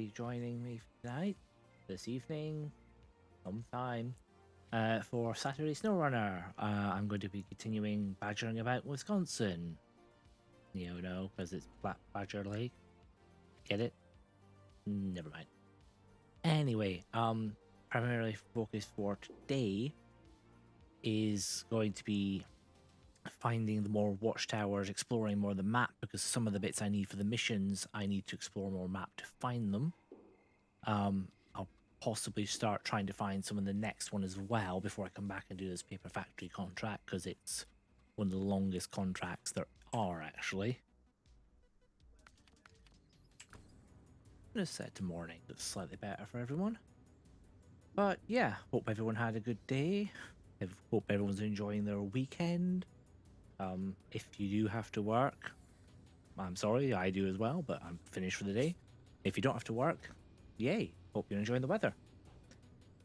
be joining me tonight, this evening, sometime, for Saturday SnowRunner. I'm going to be continuing badgering about Wisconsin. You know, because it's Black Badger Lake. Get it? Never mind. Anyway, primarily focus for today is going to be finding the more watchtowers, exploring more of the map, because some of the bits I need for the missions, I need to explore more map to find them. I'll possibly start trying to find some of the next one as well before I come back and do this paper factory contract, because it's one of the longest contracts there are, actually. I'm going to set it to morning, it's slightly better for everyone. But yeah, hope everyone had a good day. I hope everyone's enjoying their weekend. If you do have to work, I'm sorry, I do as well, but I'm finished for the day. If you don't have to work, yay, hope you're enjoying the weather.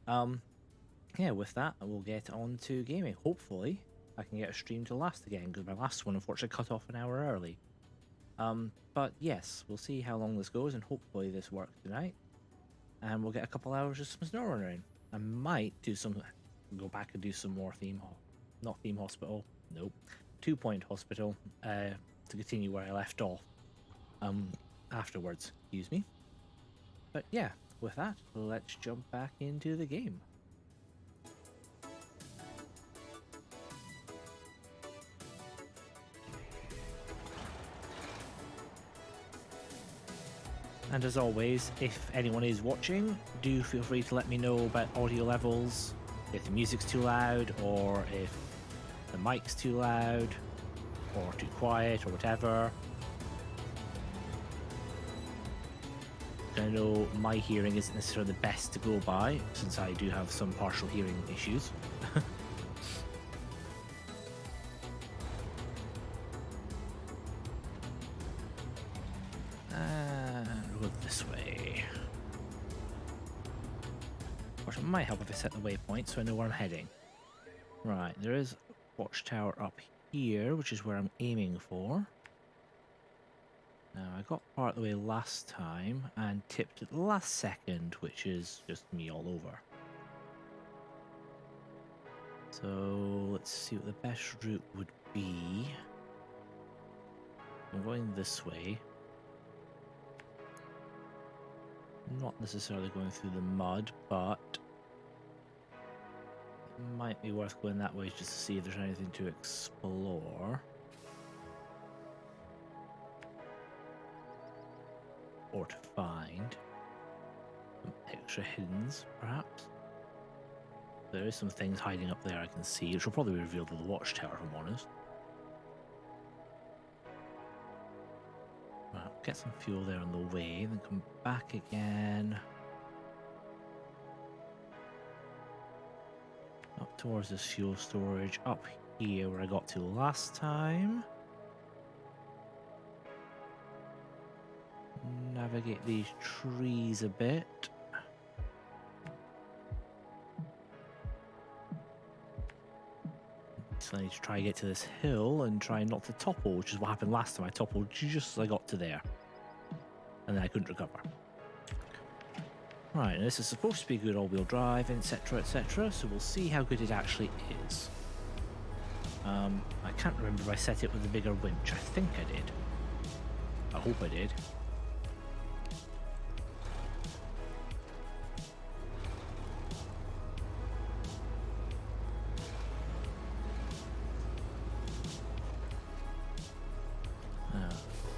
Yeah, with that, I will get on to gaming. Hopefully, I can get a stream to last again, because my last one unfortunately cut off an hour early. But yes, we'll see how long this goes, and hopefully this works tonight. And we'll get a couple hours of some SnowRunner in. I might do some, go back and do some more not theme hospital, nope. 2 Point Hospital, to continue where I left off afterwards, excuse me. But yeah, with that, let's jump back into the game. And as always, if anyone is watching, do feel free to let me know about audio levels, if the music's too loud, or if the mic's too loud, or too quiet, or whatever. I know my hearing isn't necessarily the best to go by, since I do have some partial hearing issues. We'll go this way. Of course, it might help if I set the waypoint so I know where I'm heading. Right, there is a watchtower up here, which is where I'm aiming for. Now, I got part of the way last time and tipped at the last second, which is just me all over. So, let's see what the best route would be. I'm going this way. Not necessarily going through the mud, but it might be worth going that way just to see if there's anything to explore. Or to find some extra hiddens, perhaps. There is some things hiding up there I can see, which will probably be revealed with the watchtower, if I'm honest. Right, get some fuel there on the way, then come back again. Up towards this fuel storage, up here where I got to last time. Navigate these trees a bit. So I need to try to get to this hill and try not to topple, which is what happened last time. I toppled just as I got to there. And then I couldn't recover. Right, and this is supposed to be good all-wheel drive, etc, etc, so we'll see how good it actually is. I can't remember if I set it with a bigger winch. I think I did. I hope I did.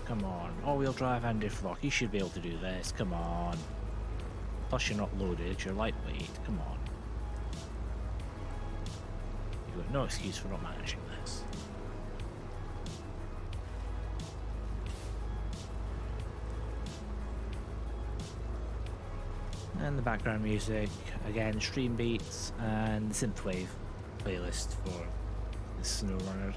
Come on, all-wheel drive and diff lock. You should be able to do this. Come on. Plus, you're not loaded. You're lightweight. Come on. You've got no excuse for not managing this. And the background music, again, stream beats and synthwave playlist for the SnowRunner.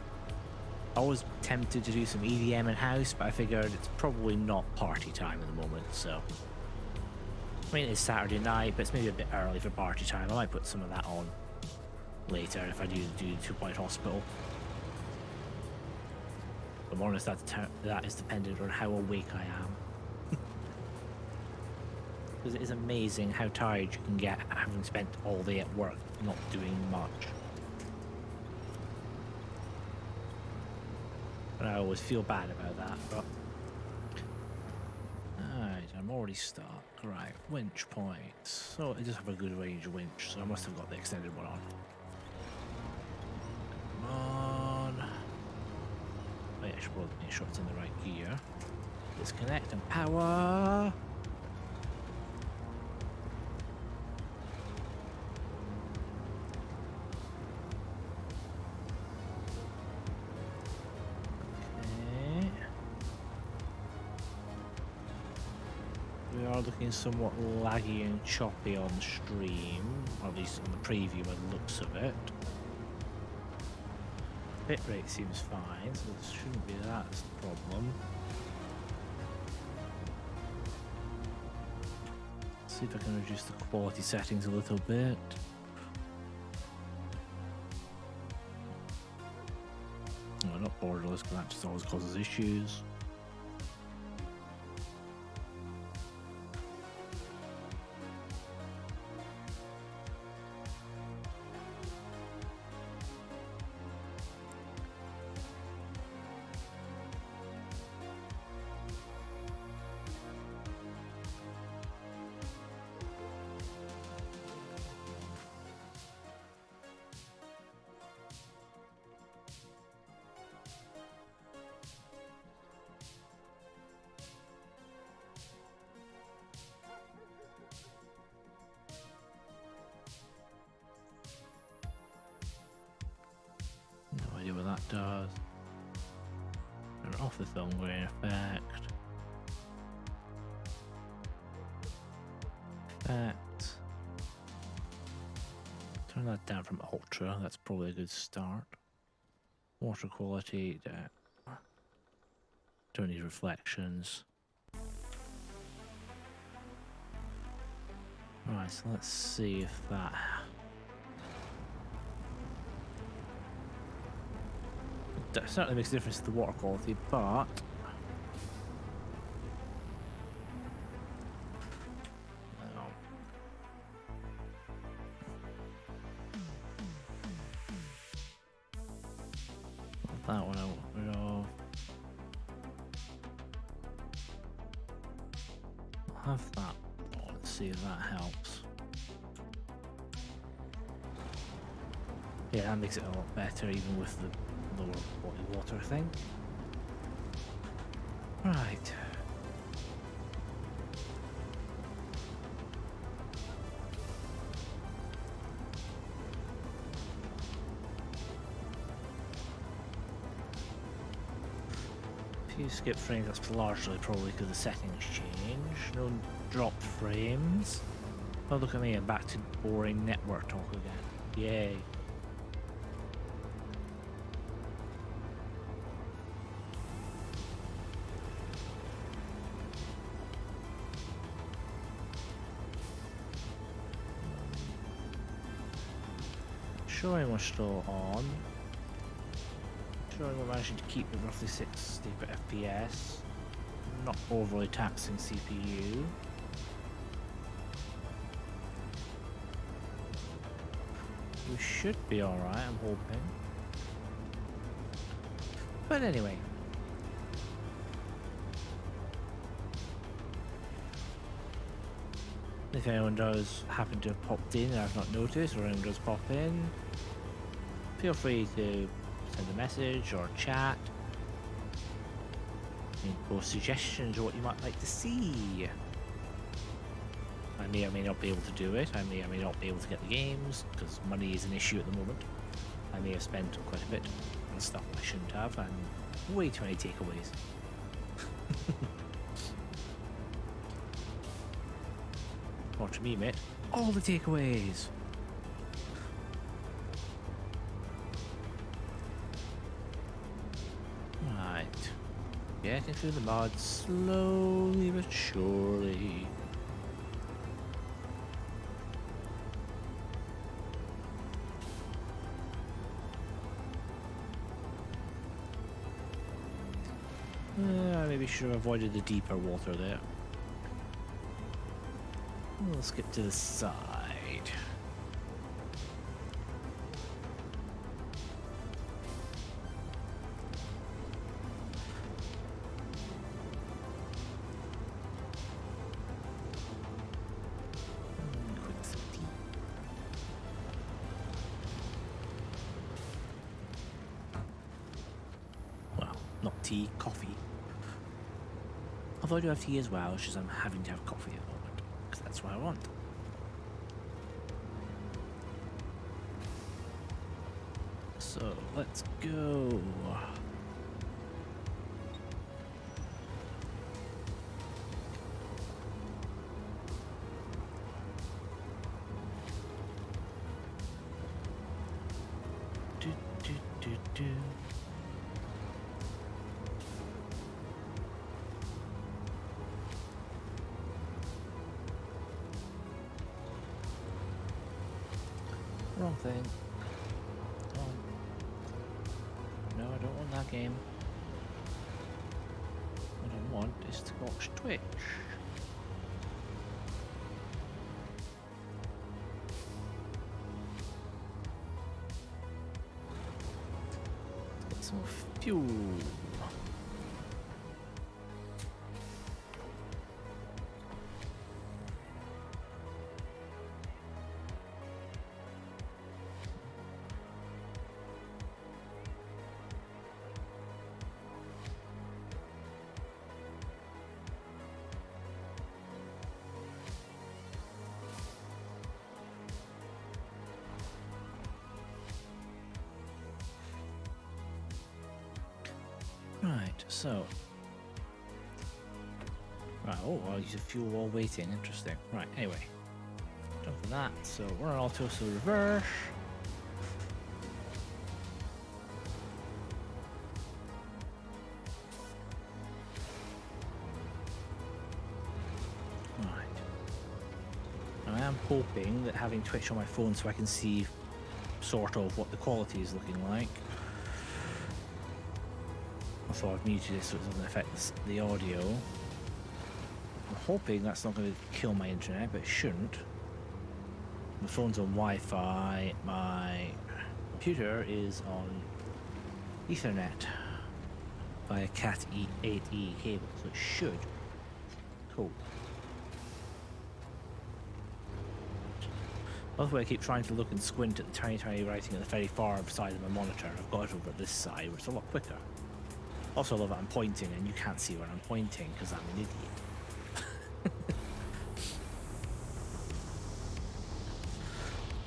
I was tempted to do some EDM in house, but I figured it's probably not party time at the moment, so. I mean, it's Saturday night, but it's maybe a bit early for party time. I might put some of that on later if I do 2 Point Hospital. If I'm honest, that is dependent on how awake I am. Because it is amazing how tired you can get having spent all day at work not doing much. And I always feel bad about that, but... Alright, I'm already stuck. Right, winch points. So it does have a good range winch, so I must have got the extended one on. Come on. Oh yeah, I should probably make sure it's in the right gear. Disconnect and power. Okay. We are looking somewhat laggy and choppy on stream, or at least on the preview by the looks of it. Bit rate seems fine, so this shouldn't be that's the problem. See if I can reduce the quality settings a little bit. No, not borderless, because that just always causes issues. No idea what that does. Turn off the film grain effect. Effect. Turn that down from ultra, that's probably a good start. Water quality, don't need reflections. Right, so let's see if that... That certainly makes a difference to the water quality, but... No. That one I want rid of. I'll have that on, let's see if that helps. Yeah, that makes it a lot better even with the lower quality water thing. Right. Few skip frames, that's largely probably because the settings change. No drop frames. Oh, look at me, I'm back to boring network talk again. Yay. Showing we're still on. Showing we're managing to keep it roughly 60 per FPS. Not overly taxing CPU. We should be alright, I'm hoping. But anyway. If anyone does happen to have popped in and I've not noticed, or anyone does pop in, feel free to send a message or chat. And post suggestions or what you might like to see. I may or may not be able to do it. I may or may not be able to get the games because money is an issue at the moment. I may have spent quite a bit on stuff I shouldn't have, and way too many takeaways. Or to me, mate, all the takeaways. Right. Getting through the mud slowly but surely. I maybe should have avoided the deeper water there. We'll skip to the side. Quick sip of tea. Well, not tea, coffee. Although I do have tea as well, it's just I'm having to have coffee at the moment, because that's what I want. So, let's go. Do, do, do, do. Wrong thing. Oh. No, I don't want that game. What I want is to watch Twitch. Let's get some fuel. Right, so. Right, oh, I'll use a fuel while waiting. Interesting. Right, anyway. Done for that. So we're on auto, so reverse. Right. Now I am hoping that having Twitch on my phone so I can see sort of what the quality is looking like. Although I've muted it so it doesn't affect the audio. I'm hoping that's not going to kill my internet, but it shouldn't. My phone's on Wi-Fi, my computer is on Ethernet via Cat E8E cable, so it should. Cool. Otherwise, I keep trying to look and squint at the tiny writing at the very far side of my monitor. I've got it over this side, where it's a lot quicker. Also, I love that I'm pointing and you can't see where I'm pointing because I'm an idiot.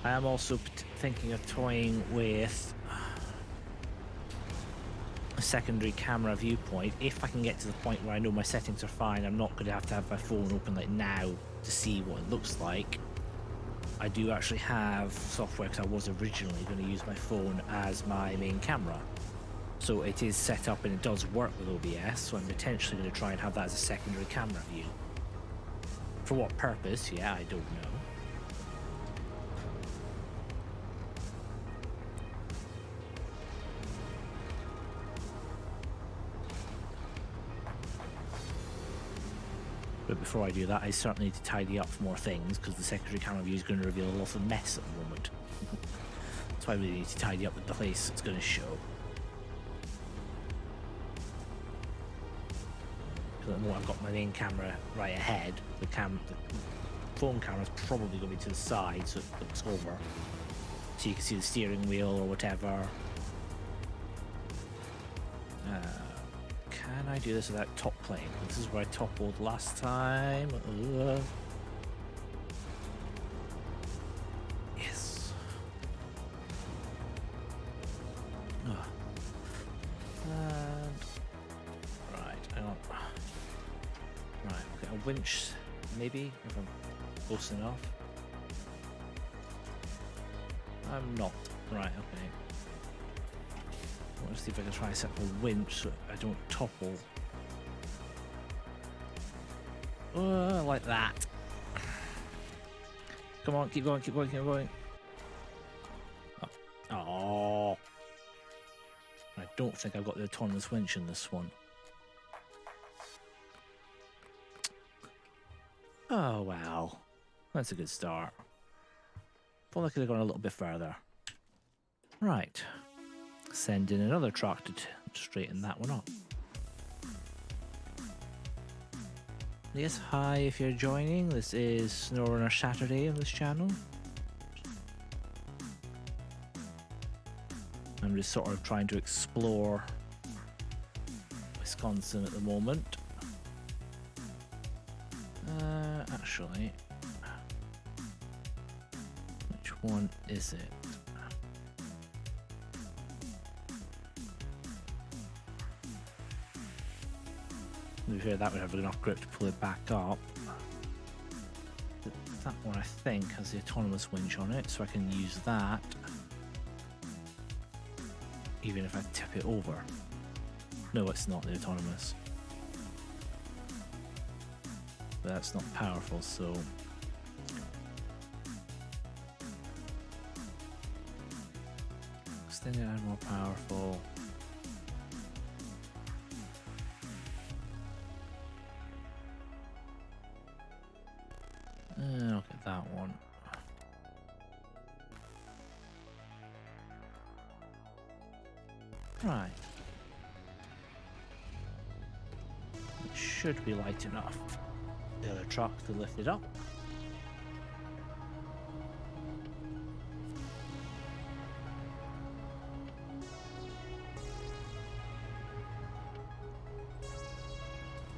I am also thinking of toying with a secondary camera viewpoint. If I can get to the point where I know my settings are fine, I'm not going to have my phone open like now to see what it looks like. I do actually have software because I was originally going to use my phone as my main camera. So it is set up and it does work with OBS, so I'm potentially going to try and have that as a secondary camera view. For what purpose? Yeah, I don't know. But before I do that, I certainly need to tidy up more things because the secondary camera view is going to reveal a lot of mess at the moment. So I really need to tidy up the place it's going to show. Because the more I've got my main camera right ahead, the phone camera is probably going to be to the side so it looks over. So you can see the steering wheel or whatever. Can I do this without top plane? This is where I toppled last time. Yes. And right, hang on. Right, okay, a winch maybe if I'm close enough. I'm not. Right, okay. I want to see if I can try and set up a winch so I don't topple. Like that. Come on, keep going, keep going, keep going. Oh. I don't think I've got the autonomous winch in this one. Oh, wow. That's a good start. Thought I could have gone a little bit further. Right. Send in another truck to straighten that one up. Yes, hi if you're joining. This is SnowRunner Saturday on this channel. I'm just sort of trying to explore Wisconsin at the moment. Actually, which one is it? To be fair, that would have enough grip to pull it back up. That one, I think, has the autonomous winch on it, so I can use that even if I tip it over. No, it's not the autonomous. But that's not powerful, so extended and more powerful. Look at that one. Right. It should be light enough. The other truck to lift it up.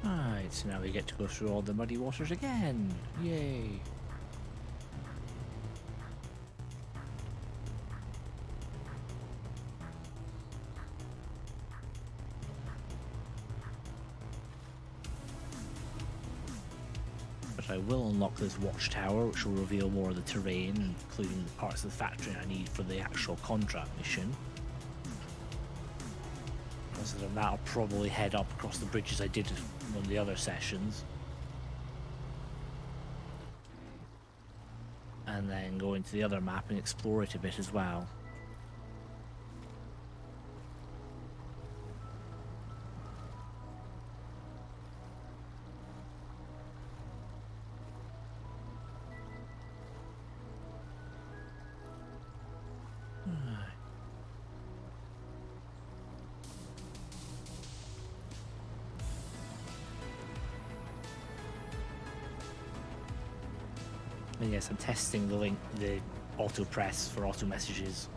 Right, so now we get to go through all the muddy waters again. Yay. But I will unlock this watchtower, which will reveal more of the terrain, including the parts of the factory I need for the actual contract mission. Other than that, I'll probably head up across the bridges I did on the other sessions. And then go into the other map and explore it a bit as well. And yes, I'm testing the auto press for auto messages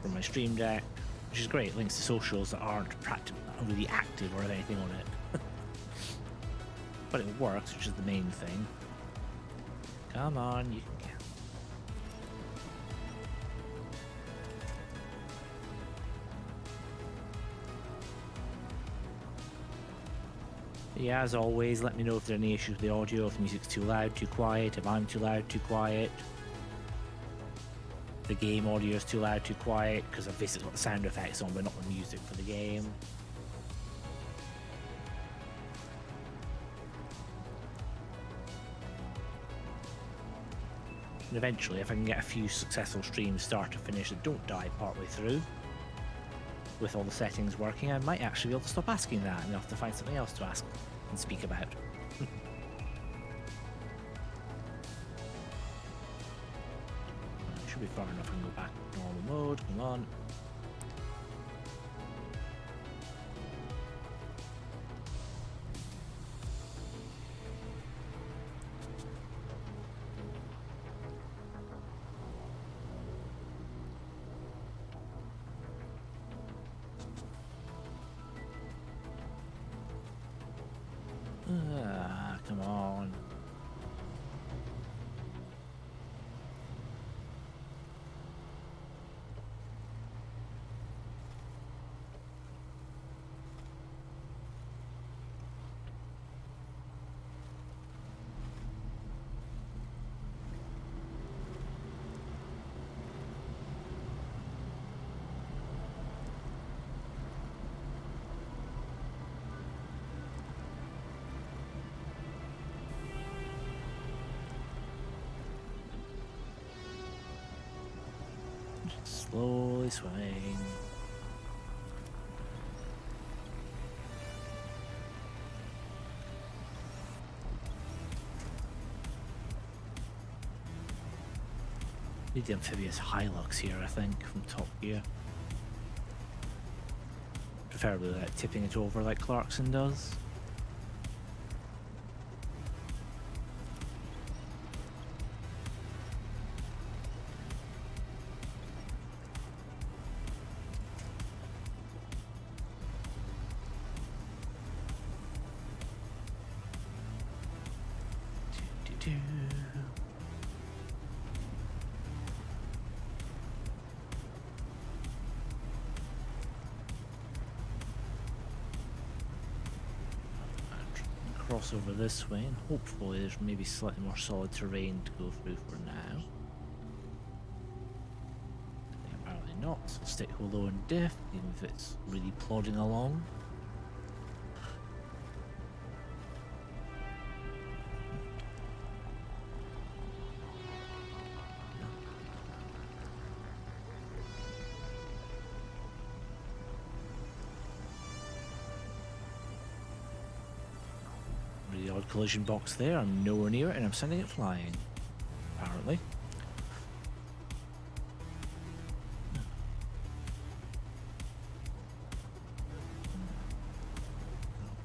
from my Stream Deck, which is great. Links to socials that aren't really active or anything on it. But it works, which is the main thing. Come on, you can get. Yeah, as always, let me know if there are any issues with the audio, if the music's too loud, too quiet, if I'm too loud, too quiet. The game audio is too loud, too quiet, because I've basically got the sound effects on, but not the music for the game. And eventually, if I can get a few successful streams start to finish that don't die partway through, with all the settings working, I might actually be able to stop asking that and I'll have to find something else to ask and speak about. Should be far enough. I can go back to normal mode. Come on. Come on. Slowly swing. Need the amphibious Hilux here, I think, from Top Gear. Preferably like tipping it over like Clarkson does. Cross over this way, and hopefully there's maybe slightly more solid terrain to go through for now. Apparently not, so stick low and diff, even if it's really plodding along. The odd collision box there, I'm nowhere near it and I'm sending it flying, apparently.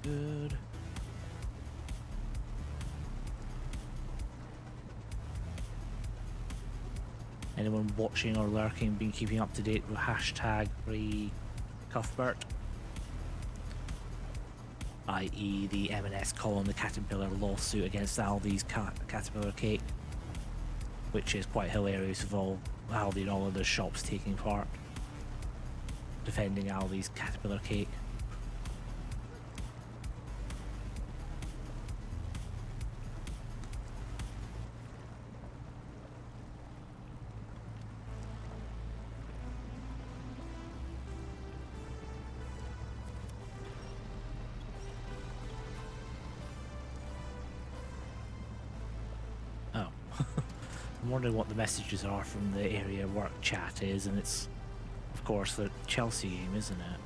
Good. Anyone watching or lurking been keeping up to date with hashtag free Cuthbert? I.e. the M&S Colin the Caterpillar lawsuit against Aldi's Caterpillar Cake, which is quite hilarious of all Aldi and all other shops taking part, defending Aldi's Caterpillar Cake. I'm wondering what the messages are from the area work chat is, and it's, of course, the Chelsea game, isn't it?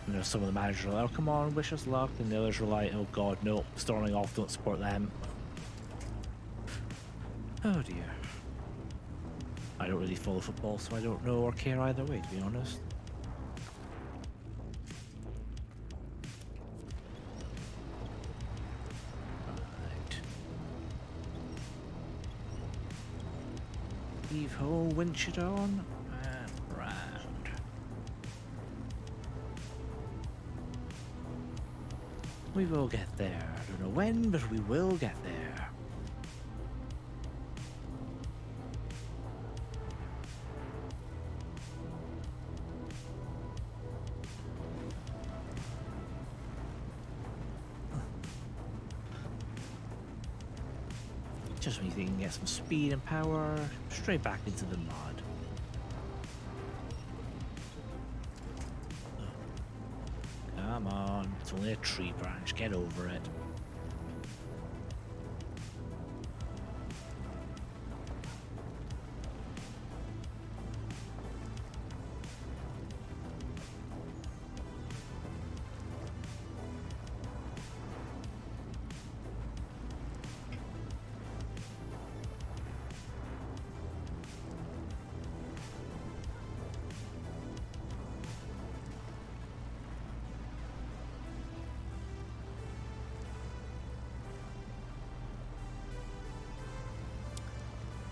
And there's some of the managers are like, oh, come on, wish us luck, and the others are like, oh god, no, storming off, don't support them. Oh dear. I don't really follow football, so I don't know or care either way, to be honest. Leave ho, winch it on, and round. We will get there. I don't know when, but we will get there. Just when you think you can get some speed and power, straight back into the mud. Come on, it's only a tree branch, get over it.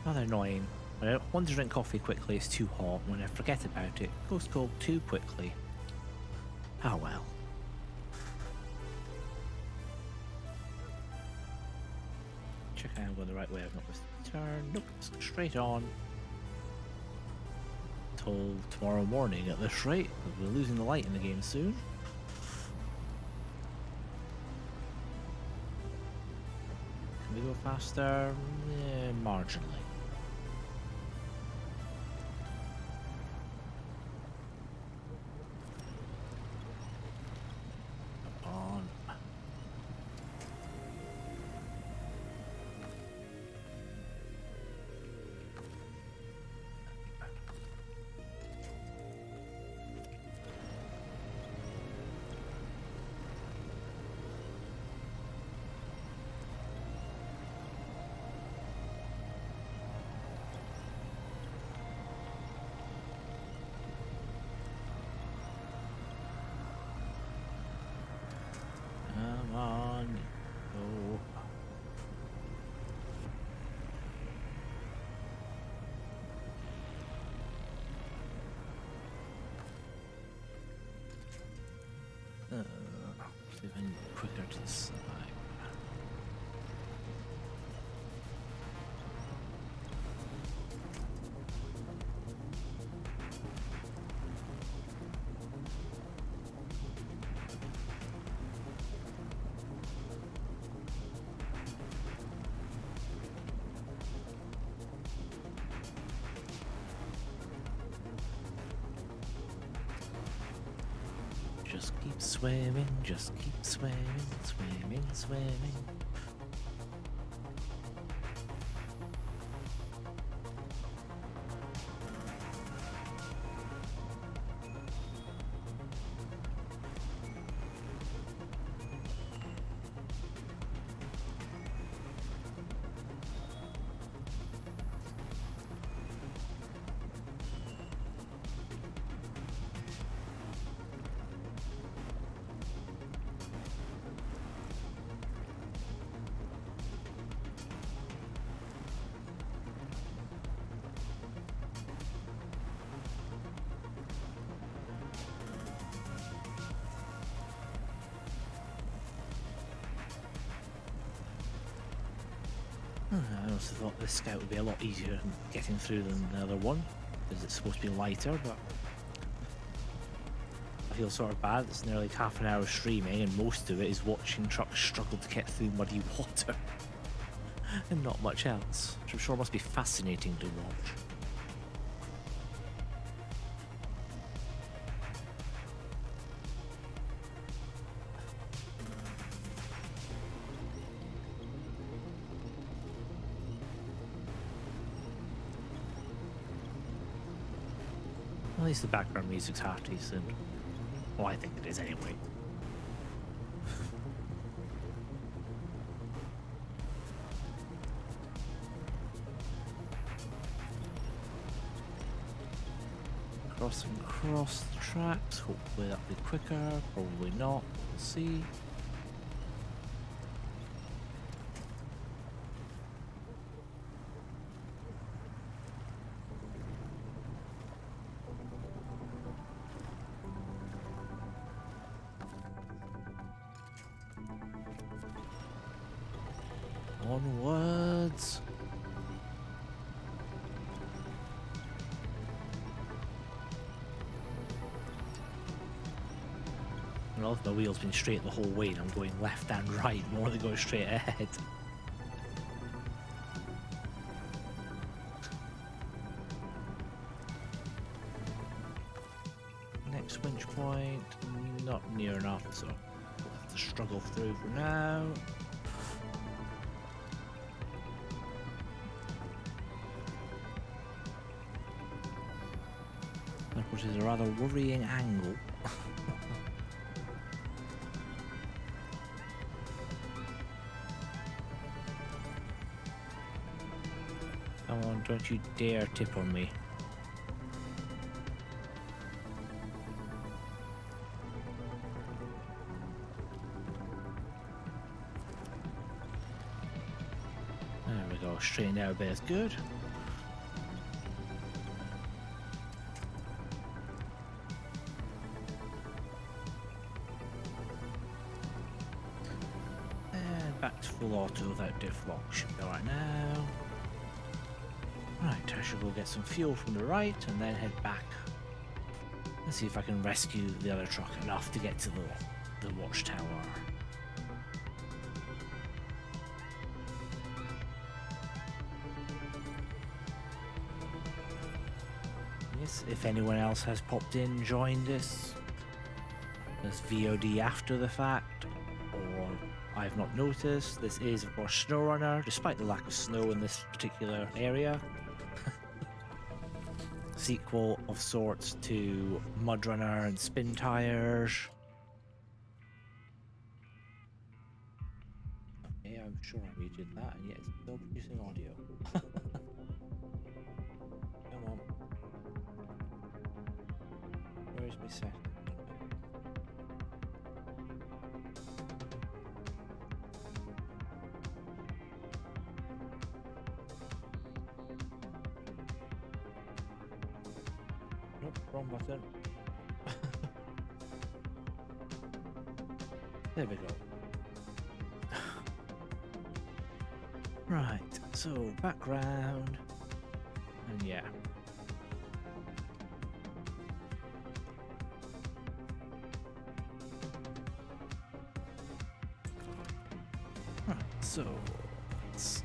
Rather annoying. When I want to drink coffee quickly, it's too hot. When I forget about it, it goes cold too quickly. Oh well. Check out I'm going the right way. I've not missed the turn. Nope, it's straight on. Till tomorrow morning at this rate. We're losing the light in the game soon. Can we go faster? Yeah, marginally. to the side. Just keep swimming, just keep swimming, swimming, swimming. I also thought this scout would be a lot easier in getting through than the other one, because it's supposed to be lighter, but I feel sort of bad. It's nearly half an hour streaming, and most of it is watching trucks struggle to get through muddy water, and not much else, which I'm sure must be fascinating to watch. At least the background music's half decent. Well, I think it is anyway. Crossing across the tracks. Hopefully that'll be quicker. Probably not. We'll see. Onwards. Well, if my wheel's been straight the whole way and I'm going left and right more than going straight ahead. Next winch point, not near enough, so we'll have to struggle through for now. Which is a rather worrying angle. Come on, don't you dare tip on me. There we go, straighten out a bit is good. Back to full auto without diff lock. Should be alright now. Right, I should go get some fuel from the right and then head back. Let's see if I can rescue the other truck enough to get to the watchtower. Yes, if anyone else has popped in, joined us, this VOD after the fact, or I've not noticed. This is, of course, SnowRunner, despite the lack of snow in this particular area. Sequel of sorts to Mudrunner and Spin Tires. Okay, I'm sure I redid that, and yet it's still producing audio. Come on. Where's my setting? Nope, wrong button. There we go. Right, so background, and yeah. Right, so let's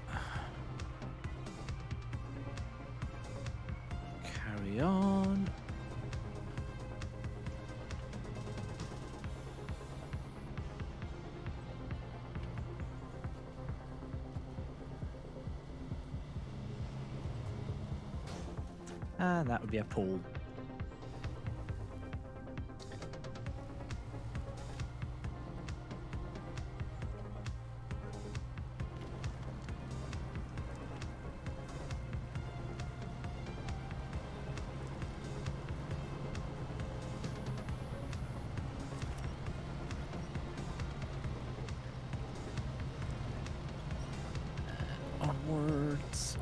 carry on. And that would be a pool. Onwards.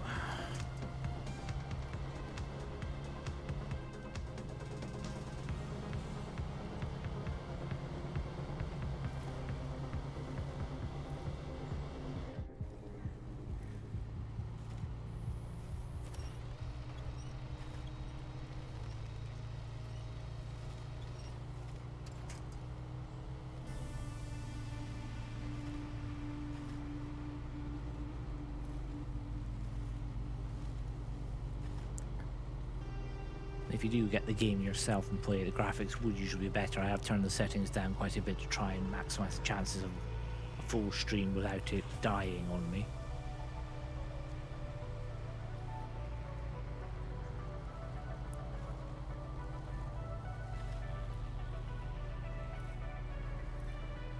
If you do get the game yourself and play it, the graphics would usually be better. I have turned the settings down quite a bit to try and maximize the chances of a full stream without it dying on me.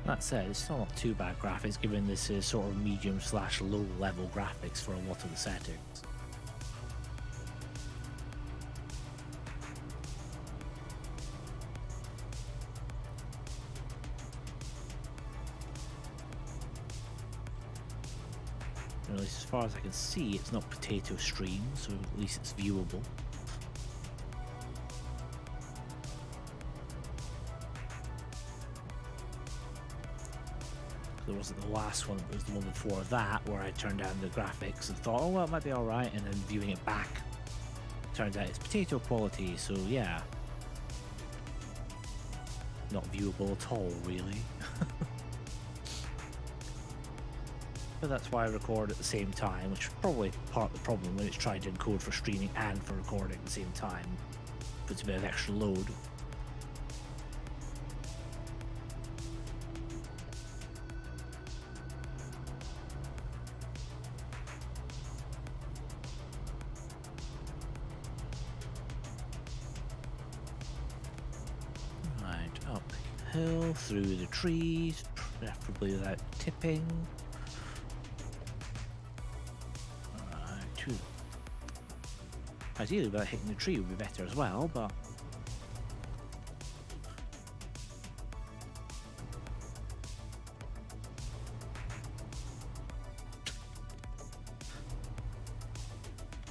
That said, it's still not too bad graphics, given this is sort of medium/low level graphics for a lot of the settings. At least as far as I can see, it's not potato stream, so at least it's viewable. There wasn't the last one, it was the one before that where I turned down the graphics and thought, oh well, it might be alright, and then viewing it back, turns out it's potato quality, so yeah. Not viewable at all, really. But that's why I record at the same time, which is probably part of the problem when it's trying to encode for streaming and for recording at the same time. Puts a bit of extra load. Right, uphill, through the trees, preferably without tipping. Ideally, without hitting the tree would be better as well, but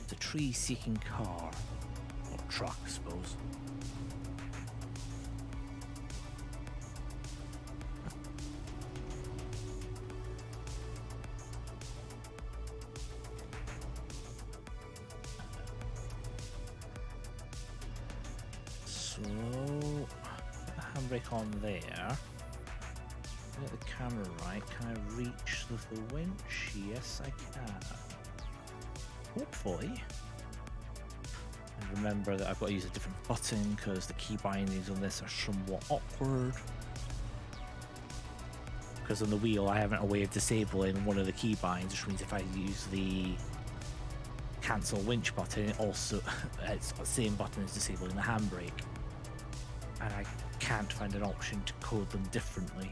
it's a tree-seeking car or truck, I suppose. Handbrake on there. Get the camera right. Can I reach the winch? Yes, I can. Hopefully. And remember that I've got to use a different button because the key bindings on this are somewhat awkward. Because on the wheel I haven't a way of disabling one of the key binds, which means if I use the cancel winch button, it also it's the same button as disabling the handbrake. And I can't find an option to code them differently.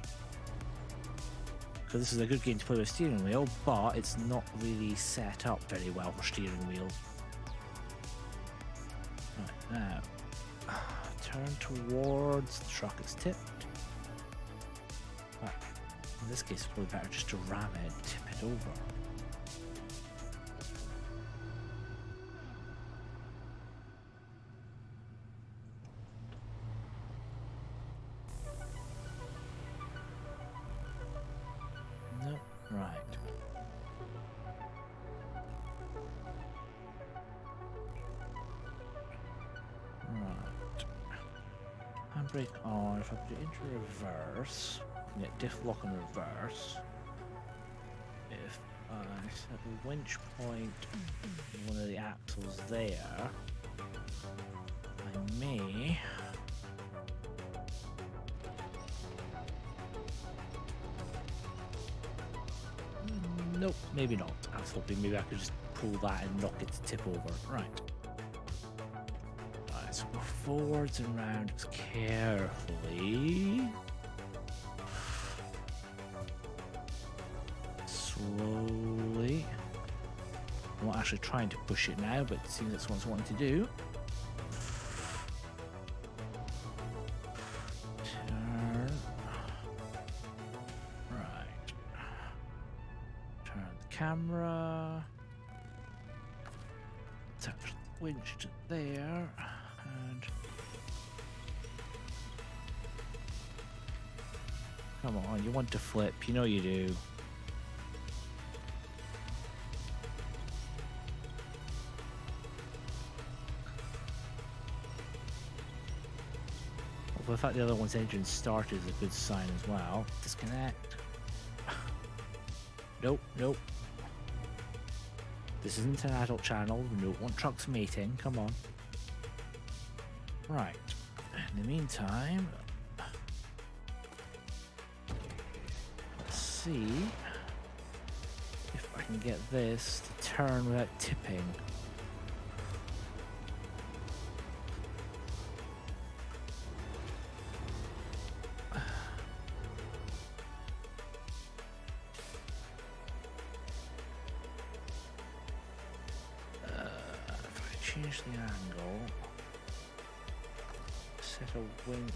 Because this is a good game to play with steering wheel, but it's not really set up very well for steering wheel. Right, now, turn towards the truck is tipped. But in this case, it's probably better just to ram it and tip it over. Right. Right. Handbrake on. If I put it into reverse, I get diff lock and reverse. If I set the winch point on one of the axles there, I may. Nope, maybe not. I was hoping maybe I could just pull that and knock it to tip over. Right. Alright, so go forwards and rounds carefully. Slowly. I'm not actually trying to push it now, but it seems that's what it's wanting to do. Turn. Right. Turn the camera. Attach the winch to there. And come on, you want to flip, you know you do. Although the fact the other one's engine started is a good sign as well. Disconnect. Nope, nope. This isn't an adult channel. We don't want trucks mating. Come on. Right. In the meantime, let's see if I can get this to turn without tipping. Change the angle, set a winch,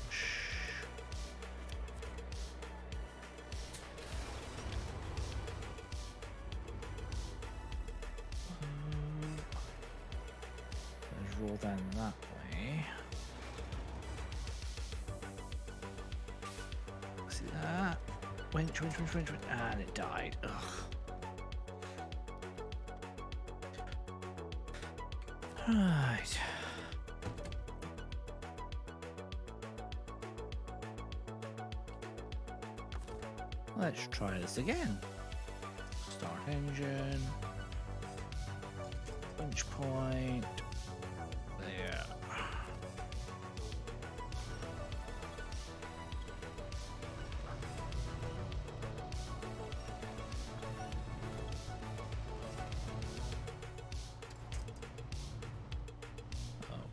let's roll down that way. See that? Winch, and it died. Ugh. Right. Let's try this again. Start engine. Winch point. There.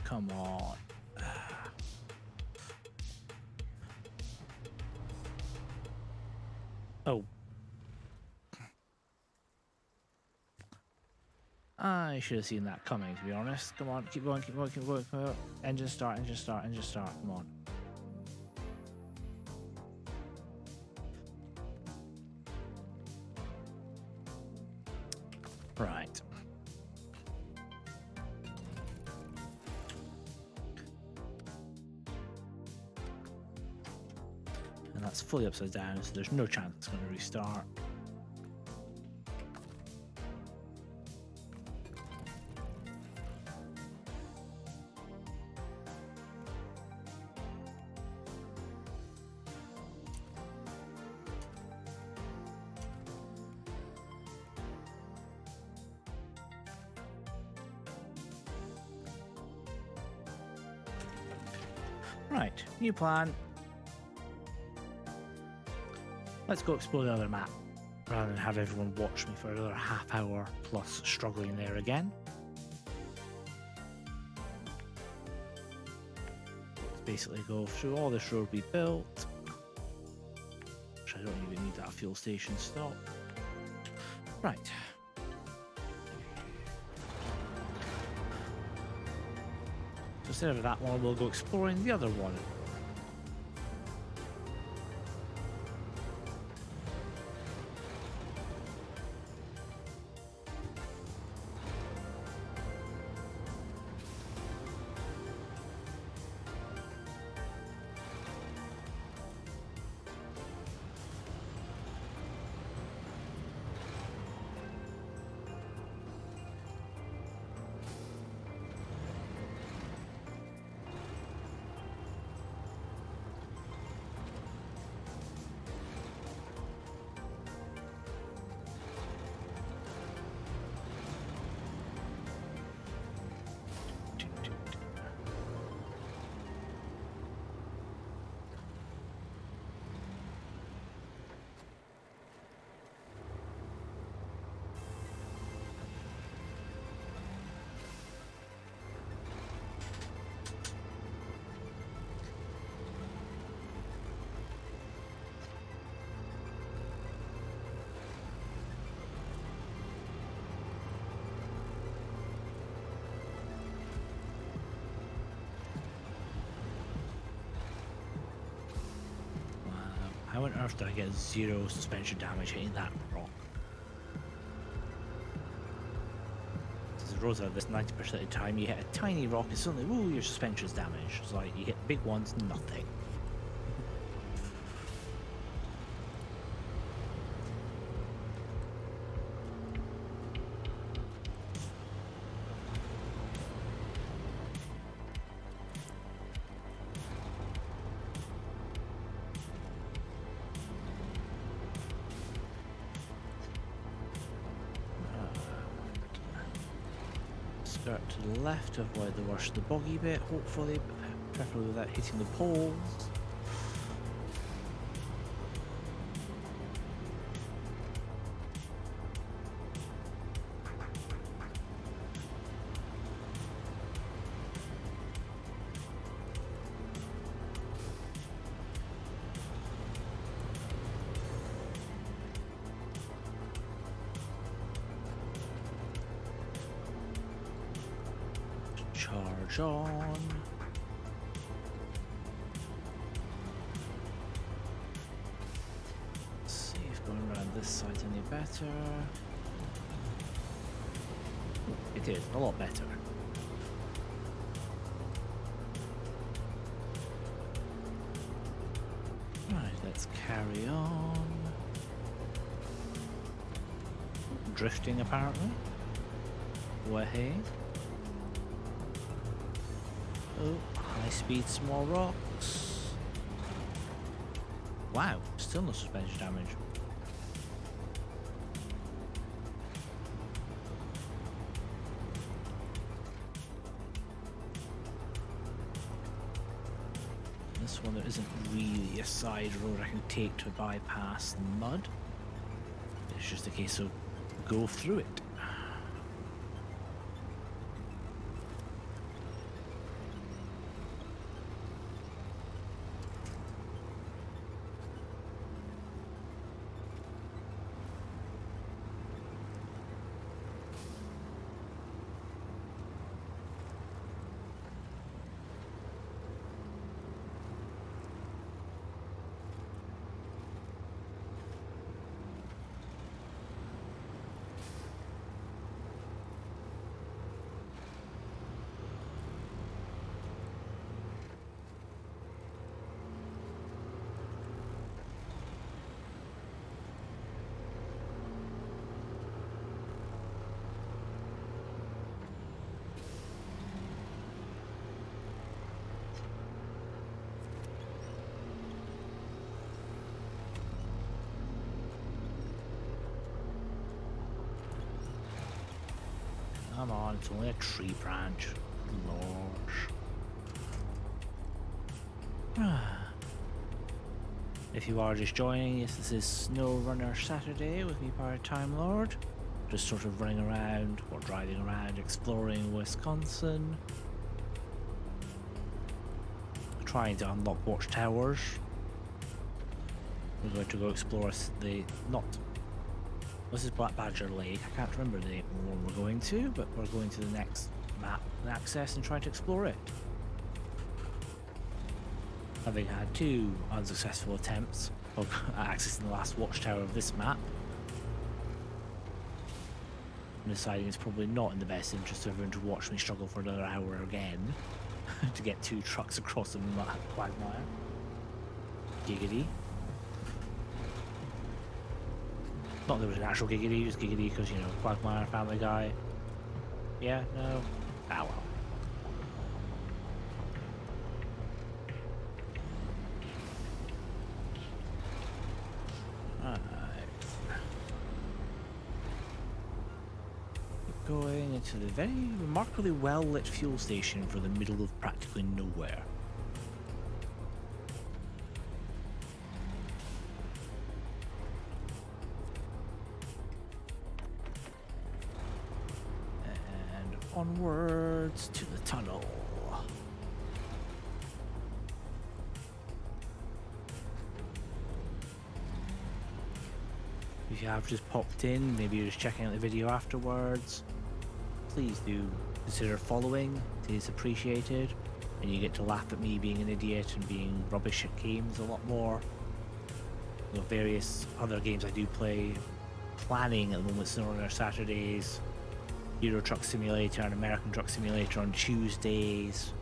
Come on. Oh. I should have seen that coming, to be honest. Come on, keep going, keep going, keep going, keep going. Engine start, engine start, engine start. Come on. Right. And that's fully upside down, so there's no chance it's going to restart. Right, new plan. Let's go explore the other map, rather than have everyone watch me for another half hour plus struggling there again. Let's basically go through all this road we built, which I don't even need that fuel station stop. Right. So instead of that one, we'll go exploring the other one. How on earth did I get 0 suspension damage hitting that rock? Says Rosa, this 90% of the time you hit a tiny rock and suddenly, ooh, your suspension's damaged. It's like you hit big ones, nothing. Skirt to the left to avoid the worst of the boggy bit, hopefully, preferably without hitting the poles. Charge on. Let's see if going around this side any better. It is a lot better. Right, let's carry on. Drifting apparently. Go ahead. Oh, high speed small rocks. Wow, still no suspension damage. This one, there isn't really a side road I can take to bypass the mud. It's just a case of go through it. Come on, it's only a tree branch. Lord. If you are just joining, yes, this is SnowRunner Saturday with me, Time Lord. Just sort of running around or driving around, exploring Wisconsin. Trying to unlock watchtowers. We're going to go explore the this is Black Badger Lake. I can't remember the one we're going to, but we're going to the next map and access and try to explore it. Having had 2 unsuccessful attempts of accessing the last watchtower of this map, I'm deciding it's probably not in the best interest of everyone to watch me struggle for another hour again to get 2 trucks across the quagmire. Giggity. Not that there was an actual giggity, just giggity because, you know, Quagmire, Family Guy. Yeah, no. Ah, well. Alright. Going into the very remarkably well lit fuel station for the middle of practically nowhere. Onwards to the tunnel. If you have just popped in, maybe you're just checking out the video afterwards, please do consider following. It is appreciated, and you get to laugh at me being an idiot and being rubbish at games a lot more. various other games I do play. Planning at the moment, SnowRunner Saturdays, Euro Truck Simulator and American Truck Simulator on Tuesdays.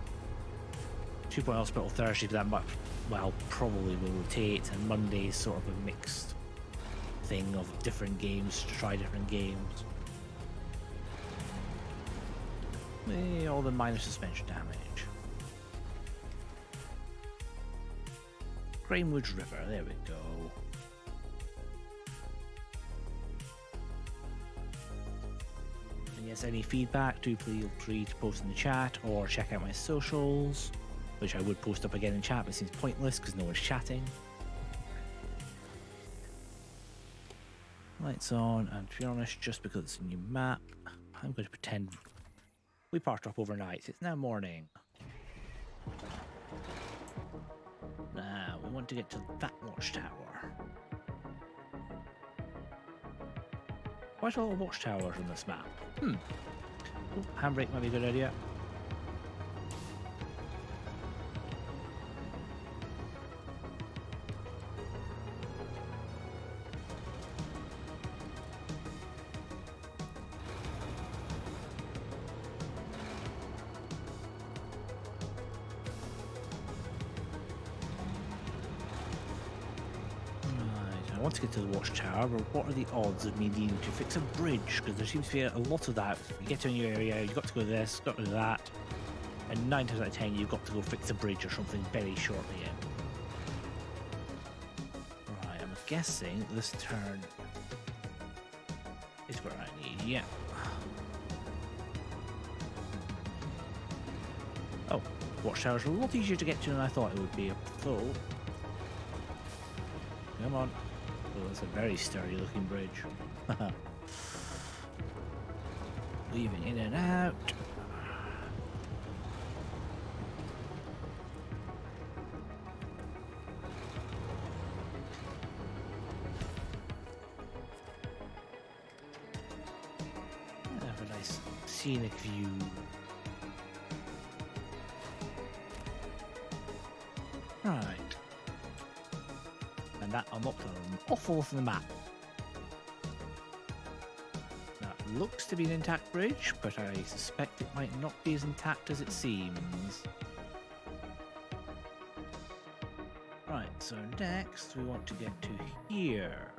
2.0 Hospital Thursday, that much, well, probably will rotate, and Monday's sort of a mixed thing of different games to try different games. All the minor suspension damage. Grainwoods River, there we go. And yes, any feedback, do feel free to post in the chat or check out my socials, which I would post up again in chat, but it seems pointless because no one's chatting. Lights on, and to be honest, just because it's a new map, I'm going to pretend we parked up overnight. It's now morning. Now, we want to get to that watchtower. Quite a lot of watchtowers on this map. Oh, handbrake might be a good idea. I want to get to the watchtower, but what are the odds of me needing to fix a bridge? Because there seems to be a lot of that. You get to a new area, you've got to go this, got to do that, and 9 times out of 10 you've got to go fix a bridge or something very shortly in. Right, I'm guessing this turn is where I need, yeah. Oh, watchtower's a lot easier to get to than I thought it would be. Full. Come on. Oh, that's a very sturdy looking bridge. Weaving in and out. Have a nice scenic view. Right. And that unlocked an awful lot of the map. That looks to be an intact bridge, but I suspect it might not be as intact as it seems. Right, so next we want to get to here.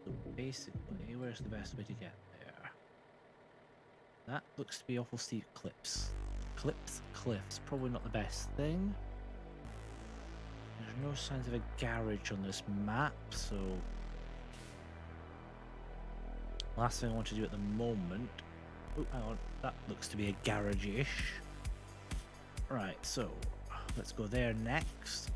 So basically, where's the best way to get there? That looks to be awful steep cliffs. Cliffs, probably not the best thing. There's no signs of a garage on this map, so last thing I want to do at the moment. Oh, hang on, that looks to be a garage-ish. Right, so let's go there next,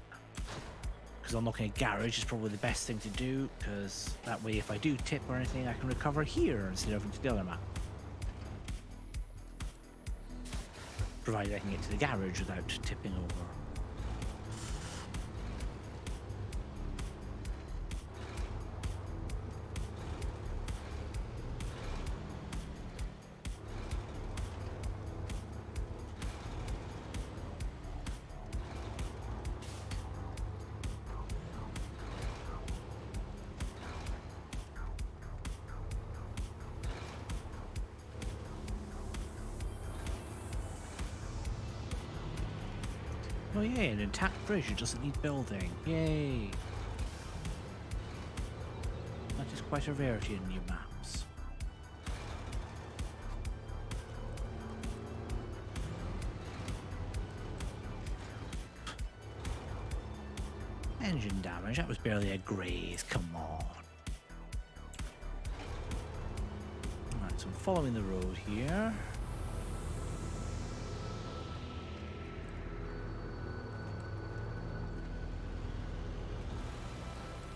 because unlocking a garage is probably the best thing to do, because that way if I do tip or anything I can recover here instead of into the other map. Provided I can get to the garage without tipping over. Oh yay, an intact bridge, it doesn't need building. Yay! That is quite a rarity in new maps. Engine damage, that was barely a graze, come on. Alright, so I'm following the road here.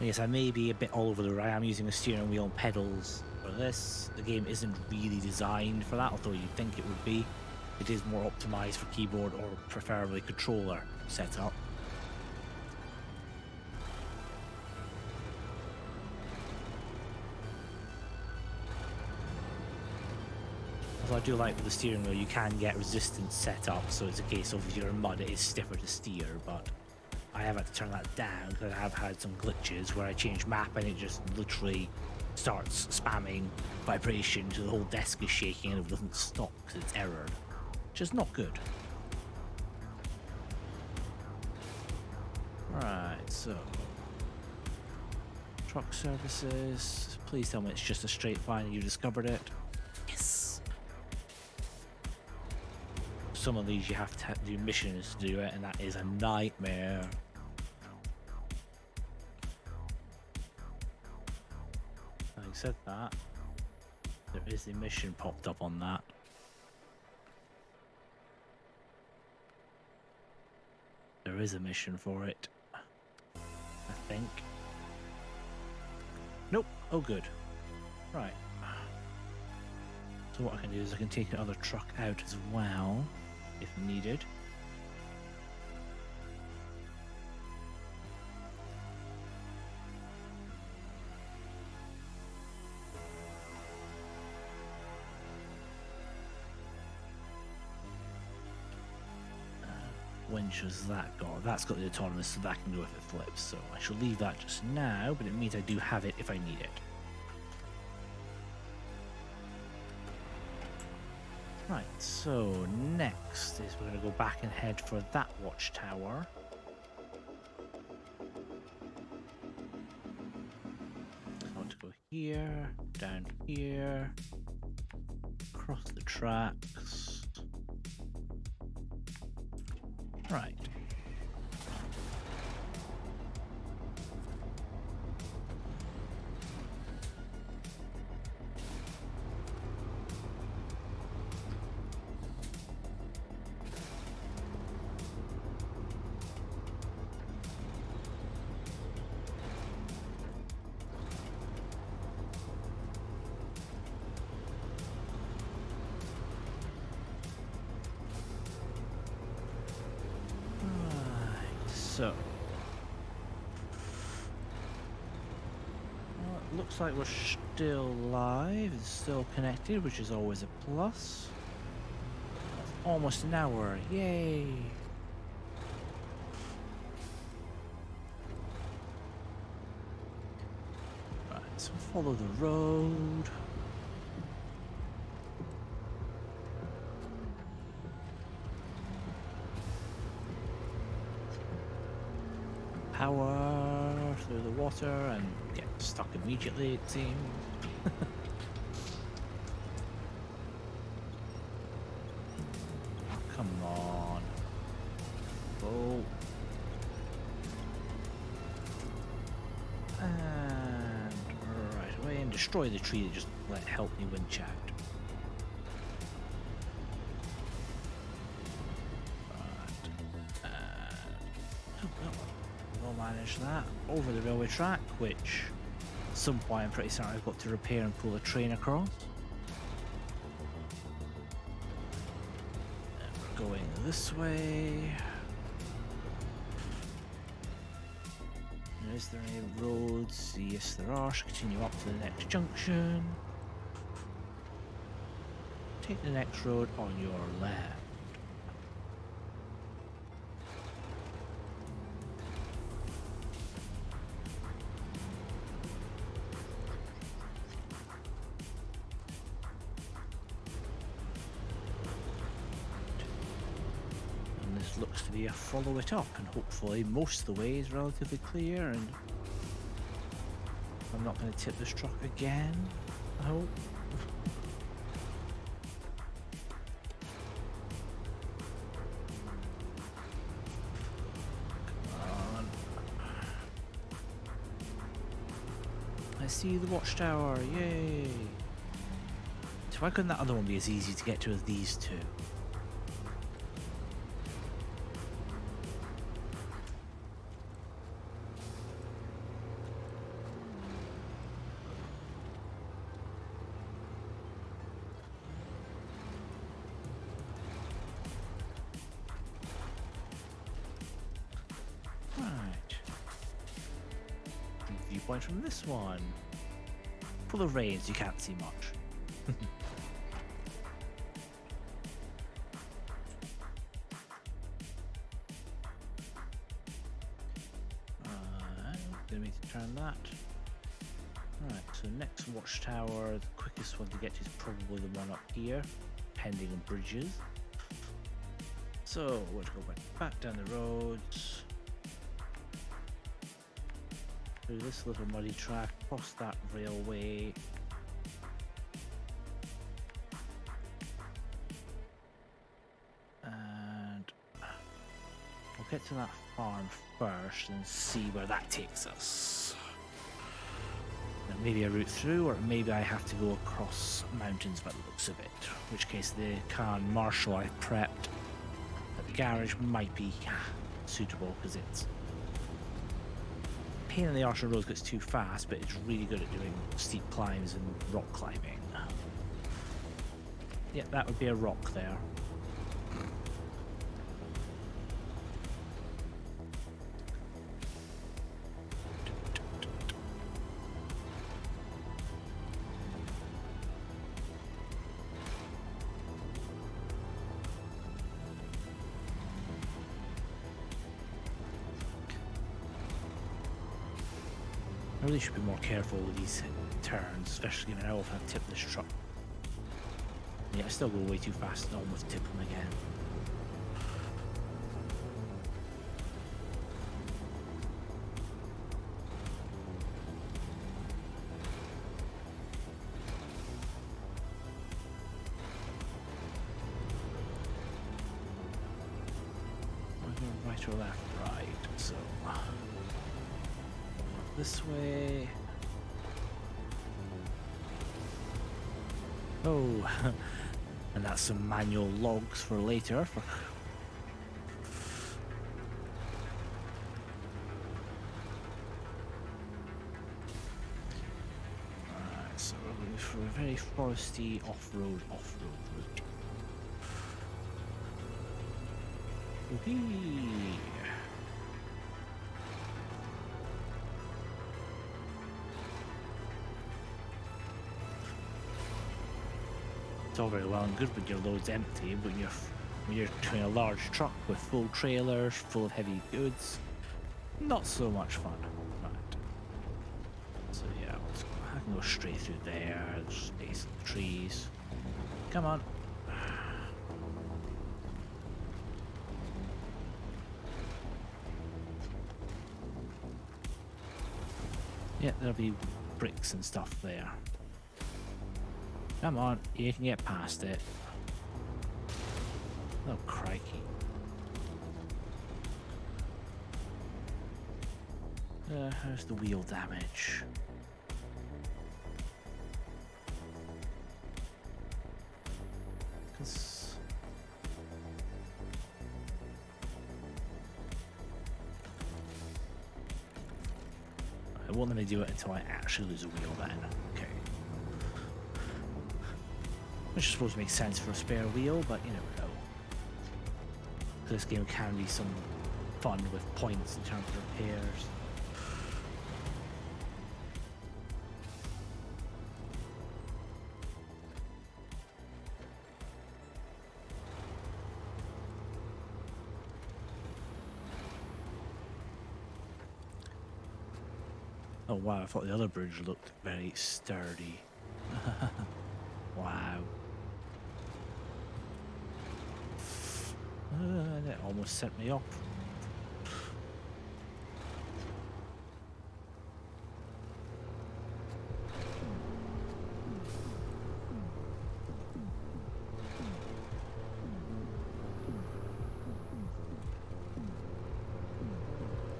Yes, I may be a bit all over the road. I am using a steering wheel and pedals for this. The game isn't really designed for that, although you'd think it would be. It is more optimized for keyboard or preferably controller setup. Although I do like with the steering wheel you can get resistance set up, so it's a case of if you're in mud it is stiffer to steer, but I have had to turn that down because I have had some glitches where I change map and it just literally starts spamming vibration so the whole desk is shaking and it doesn't stop because it's errored, which is not good. Right, so truck services. Please tell me it's just a straight line and you discovered it. Yes. Some of these you have to do missions to do it, and that is a nightmare. Having said that, there is a mission popped up on that. There is a mission for it, I think. Nope. Oh, good. Right. So what I can do is I can take another truck out as well, if needed. Winch has that got? That's got the autonomous, so that can go if it flips. So I shall leave that just now, but it means I do have it if I need it. Right, so next is we're going to go back and head for that watchtower. I want to go here, down here, across the tracks. Right. So, well, it looks like we're still live, it's still connected, which is always a plus. That's almost an hour, yay! Right, so follow the road. Power through the water and get stuck immediately, it seems. Oh, come on. Oh. And right away and destroy the tree that just helped me winch out. Manage that over the railway track, which at some point I'm pretty certain I've got to repair and pull a train across. And we're going this way. Is there any roads? Yes, there are. So continue up to the next junction. Take the next road on your left. Looks to be a follow it up, and hopefully most of the way is relatively clear, and I'm not going to tip this truck again, I hope. Come on. I see the watchtower, yay! So why couldn't that other one be as easy to get to as these two? Viewpoint from this one. Full of rains, you can't see much. to me to turn that. Alright, so next watchtower, the quickest one to get to is probably the one up here, depending on bridges. So we'll go back down the roads, through this little muddy track, across that railway. And we'll get to that farm first and see where that takes us. Now maybe a route through, or maybe I have to go across mountains by the looks of it. In which case the car and Marshall I've prepped at the garage might be suitable, because it's pain in the arse on roads because it's too fast, but it's really good at doing steep climbs and rock climbing. Yeah, that would be a rock there. I really should be more careful with these turns, especially given how often I've tipped this truck. Yeah, I still go way too fast and almost tip them again. Am I going right or left? Right, so this way. Oh, and that's some manual logs for later. Alright, so we're going for a very foresty off-road route. Whee! It's all very well and good when your load's empty, but when you're doing a large truck with full trailers, full of heavy goods, not so much fun. Right. So yeah, I can go straight through there, space of the trees. Come on. Yeah, there'll be bricks and stuff there. Come on, you can get past it. Oh, crikey. How's the wheel damage? It won't let me do it until I actually lose a wheel then. Okay. Which I suppose makes sense for a spare wheel, but you never know. This game can be some fun with points in terms of repairs. Oh wow, I thought the other bridge looked very sturdy. Wow. That almost set me off.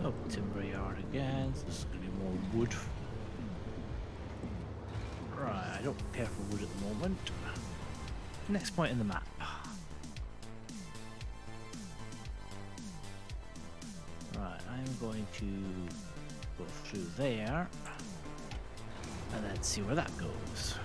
Oh, timber yard again. So this is going to be more wood. Right, I don't care for wood at the moment. Next point in the map. Right, I'm going to go through there and then see where that goes.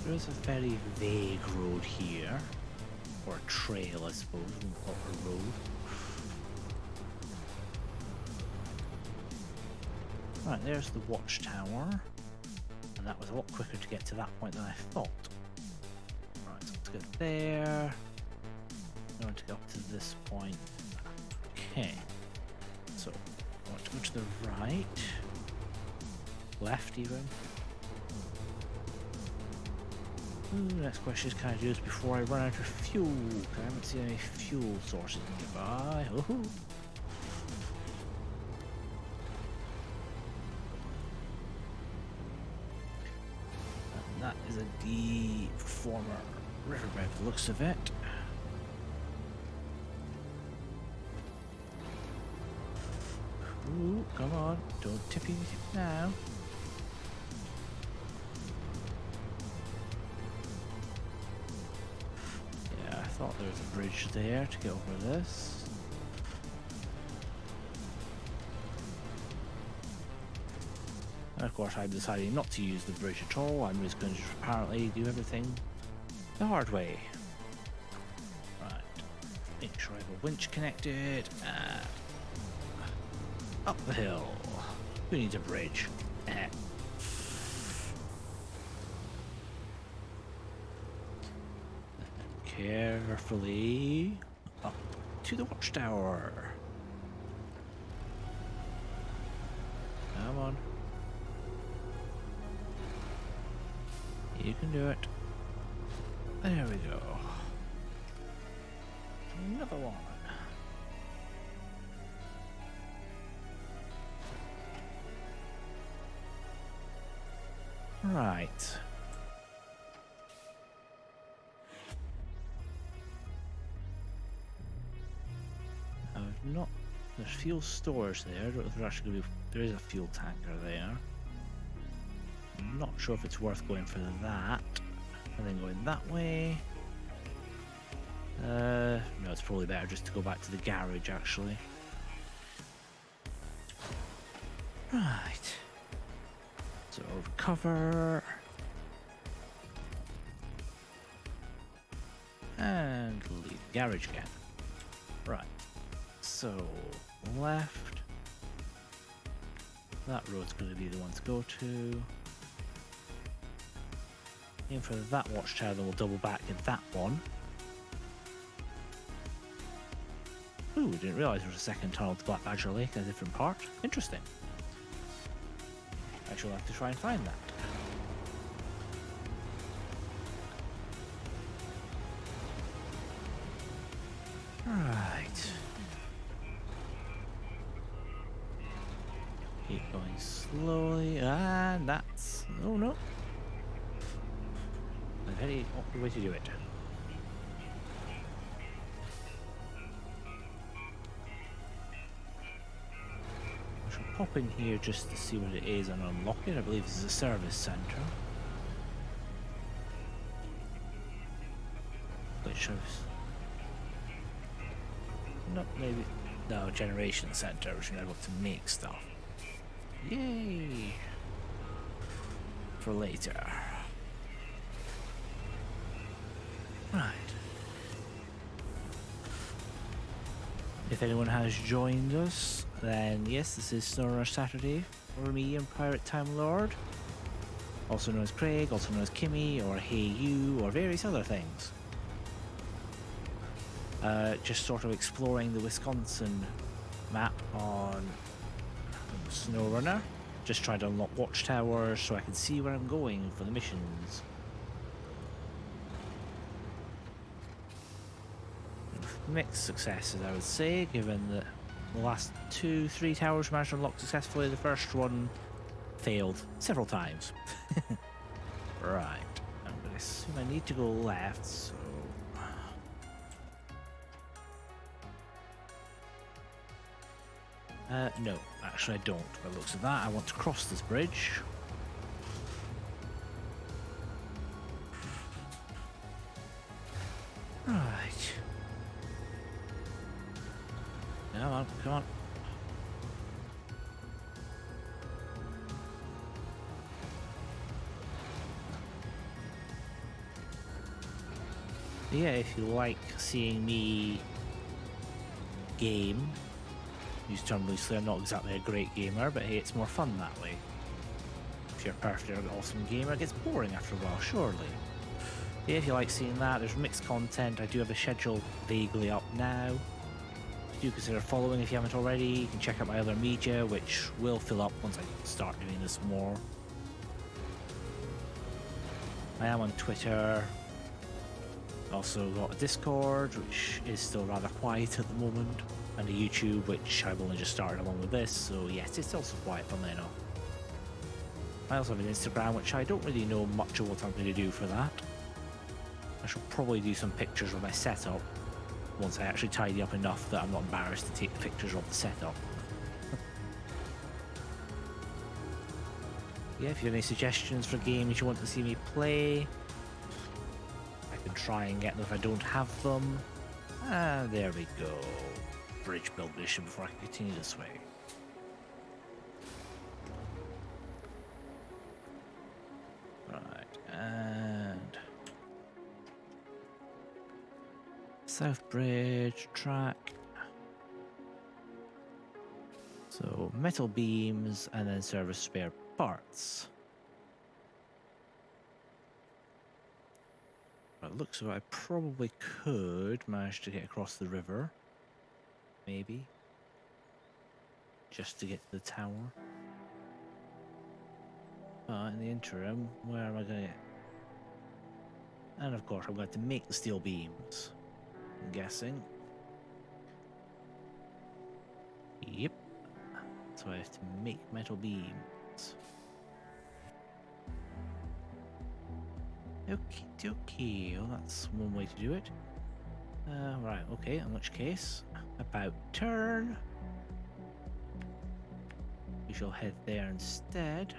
There's a very vague road here, or a trail I suppose, we won't call it a road. Right, there's the watchtower. that was a lot quicker to get to that point than I thought. Right, so let's get there. I want to go up to this point. Okay. So, I want to go to the right. Left, even. Ooh, next question is, can I do this before I run out of fuel? I haven't seen any fuel sources nearby. Ooh. And that is a deformer riverbed by the looks of it. Ooh, come on, don't tip anything now. Yeah, I thought there was a bridge there to get over this. And of course I'm deciding not to use the bridge at all. I'm just going to apparently do everything the hard way. Right, make sure I have a winch connected. Up the hill. Who needs a bridge? Carefully up to the watchtower. Come on. You can do it. There we go. Another one. Right. I've not. There's fuel storage there. I don't know if there's actually going to be. There is a fuel tanker there. I'm not sure if it's worth going for that. And then going that way. No, it's probably better just to go back to the garage actually. Right. So recover. And leave the garage again. Right. So left. That road's going to be the one to go to. Aim for that watchtower, then we'll double back at that one. Ooh, we didn't realise there was a second tunnel to Black Badger Lake in a different part. Interesting. I shall have to try and find that. Right. Keep going slowly, and that's... oh no. A very awkward way to do it. I shall pop in here just to see what it is and unlock it. I believe this is a service centre. Which service? No, maybe. No, generation centre, which you're able to make stuff. Yay! For later. Right. If anyone has joined us, then yes, this is SnowRunner Saturday for me and Pirate Time Lord. Also known as Craig, also known as Kimmy, or Hey You, or various other things. Just sort of exploring the Wisconsin map on SnowRunner. Just trying to unlock watchtowers so I can see where I'm going for the missions. Mixed successes, I would say, given that the last 2-3 towers managed to unlock successfully. The first one failed several times. Right, I'm going to assume I need to go left, so... no, actually I don't. By the looks of that, I want to cross this bridge. Right. Come on, come on. Yeah, if you like seeing me game, use term loosely, I'm not exactly a great gamer, but hey, it's more fun that way. if you're a perfect or awesome gamer, it gets boring after a while, surely. Yeah, if you like seeing that, there's mixed content. I do have a schedule vaguely up now. Do consider following if you haven't already. You can check out my other media, which will fill up once I start doing this more. I am on Twitter. Also got a Discord, which is still rather quiet at the moment, and a YouTube, which I've only just started along with this, so yes, it's also quiet, funnily enough. I also have an Instagram, which I don't really know much of what I'm going to do for that. I shall probably do some pictures of my setup once I actually tidy up enough that I'm not embarrassed to take the pictures of the setup. Yeah, if you have any suggestions for games you want to see me play, I can try and get them if I don't have them. There we go. Bridge build mission before I can continue this way. Right, and South Bridge track. So metal beams and then service spare parts. It looks like I probably could manage to get across the river. Maybe. Just to get to the tower. But in the interim, where am I going to get? And of course, I'm going to make the steel beams. I'm guessing. Yep. So I have to make metal beams. Okie dokie. Well, that's one way to do it. Right, okay, in which case, about turn. We shall head there instead.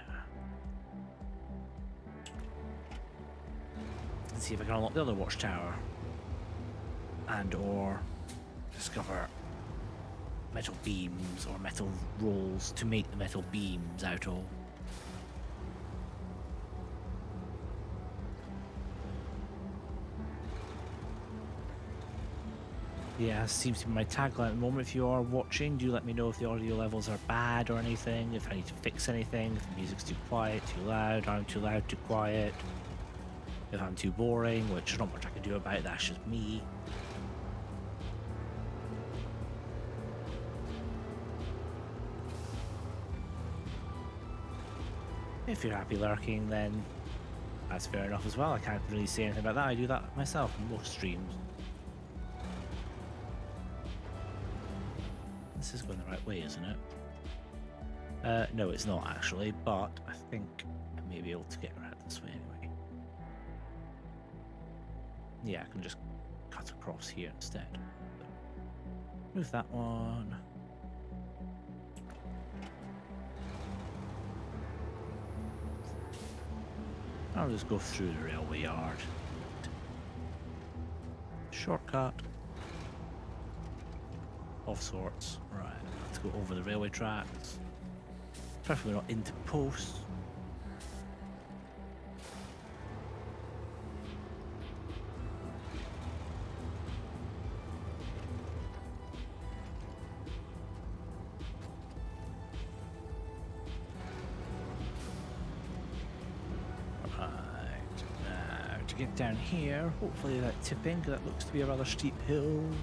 And see if I can unlock the other watchtower. And or discover metal beams or metal rolls to make the metal beams out of. Yeah, seems to be my tagline at the moment. If you are watching, do let me know if the audio levels are bad or anything, if I need to fix anything, if the music's too quiet, too loud, I'm too loud, too quiet, if I'm too boring, which there's not much I can do about it, that's just me. If you're happy lurking, then that's fair enough as well. I can't really say anything about that. I do that myself in most streams. This is going the right way, isn't it? No, it's not actually, but I think I may be able to get around this way anyway. Yeah, I can just cut across here instead. Move that one. I'll just go through the railway yard. Shortcut. Of sorts. Right, I have to go over the railway tracks. Preferably not into posts. Get down here, hopefully that tipping, because that looks to be a rather steep hill. And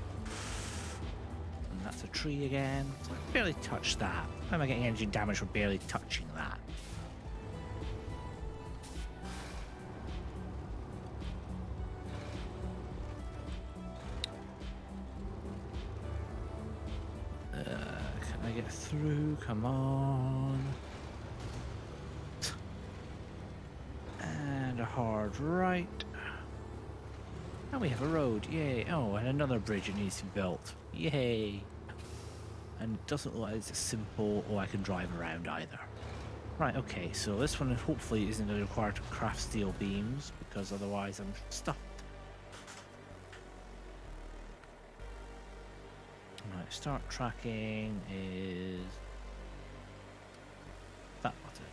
that's a tree again. So I barely touched that. How am I getting engine damage for barely touching that? Can I get through? Come on. And a hard right. And we have a road, yay. Oh, and another bridge that needs to be built. Yay. And it doesn't look like it's a simple, I can drive around either. Right, okay, so this one hopefully isn't going to require to craft steel beams, because otherwise I'm stuffed. Right, start tracking is that button.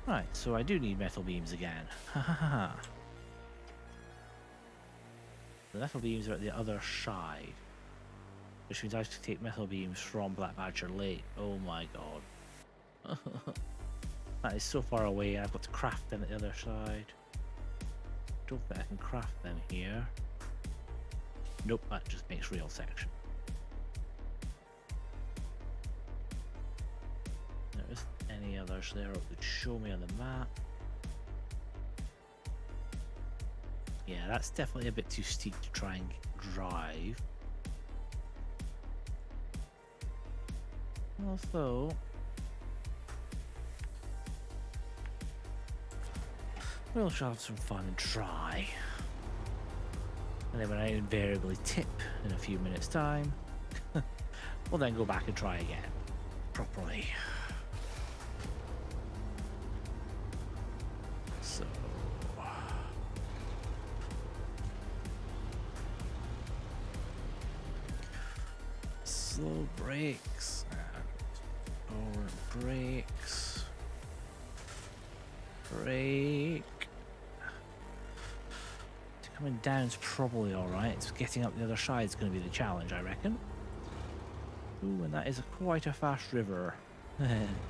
Right, so I do need metal beams again. Ha ha ha. The metal beams are at the other side, which means I have to take metal beams from Black Badger Lake. Oh my god. That is so far away. I've got to craft them at the other side. Don't think I can craft them here. Nope, that just makes real section. There isn't any others there that would show me on the map. Yeah, that's definitely a bit too steep to try and drive. Although, we'll have some fun and try. And then when I invariably tip in a few minutes' time, we'll then go back and try again, properly. So... slow brakes, and forward brakes, brake. Coming down's probably alright. It's getting up the other side is going to be the challenge, I reckon. Ooh, and that is quite a fast river.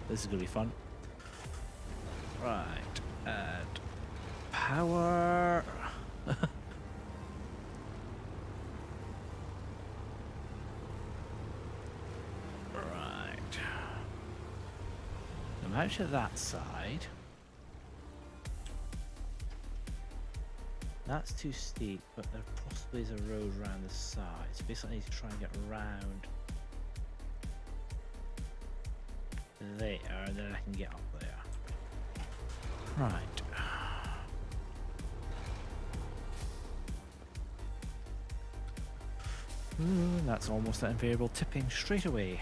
This is going to be fun. Right, and power. Right. I'm out to that side. That's too steep, but there possibly is a road around the side. So basically I need to try and get around there, and then I can get up there. Right. Ooh, that's almost that invariable tipping straight away.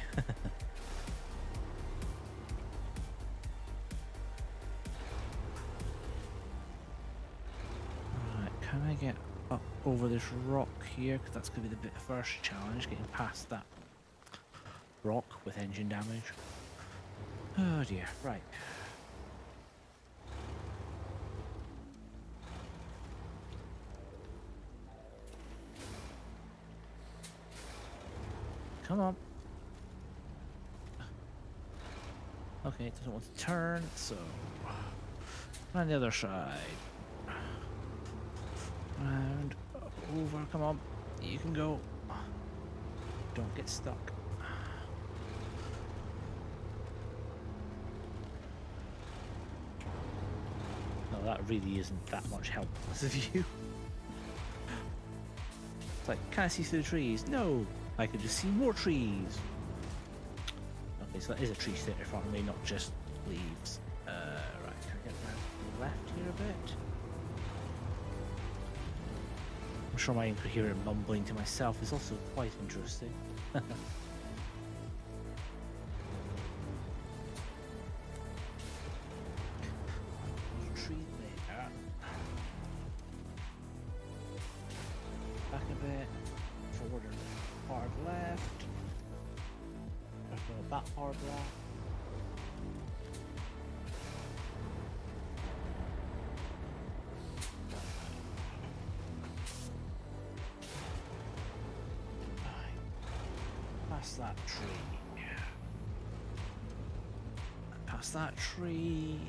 Can I get up over this rock here? Because that's going to be the first challenge, getting past that rock with engine damage. Oh dear, right. Come on. Okay, it doesn't want to turn, so... on the other side. Round, over, come on, you can go. Don't get stuck. No, that really isn't that much help as a view. It's like, can I see through the trees? No, I can just see more trees. Okay, so that is a tree sitting in front of me, not just leaves. Right, can I get around to the left here a bit? I'm sure my incoherent mumbling to myself is also quite interesting. Tree there. Back a bit. Forward and hard left. Back hard left. Past that tree. Past that tree.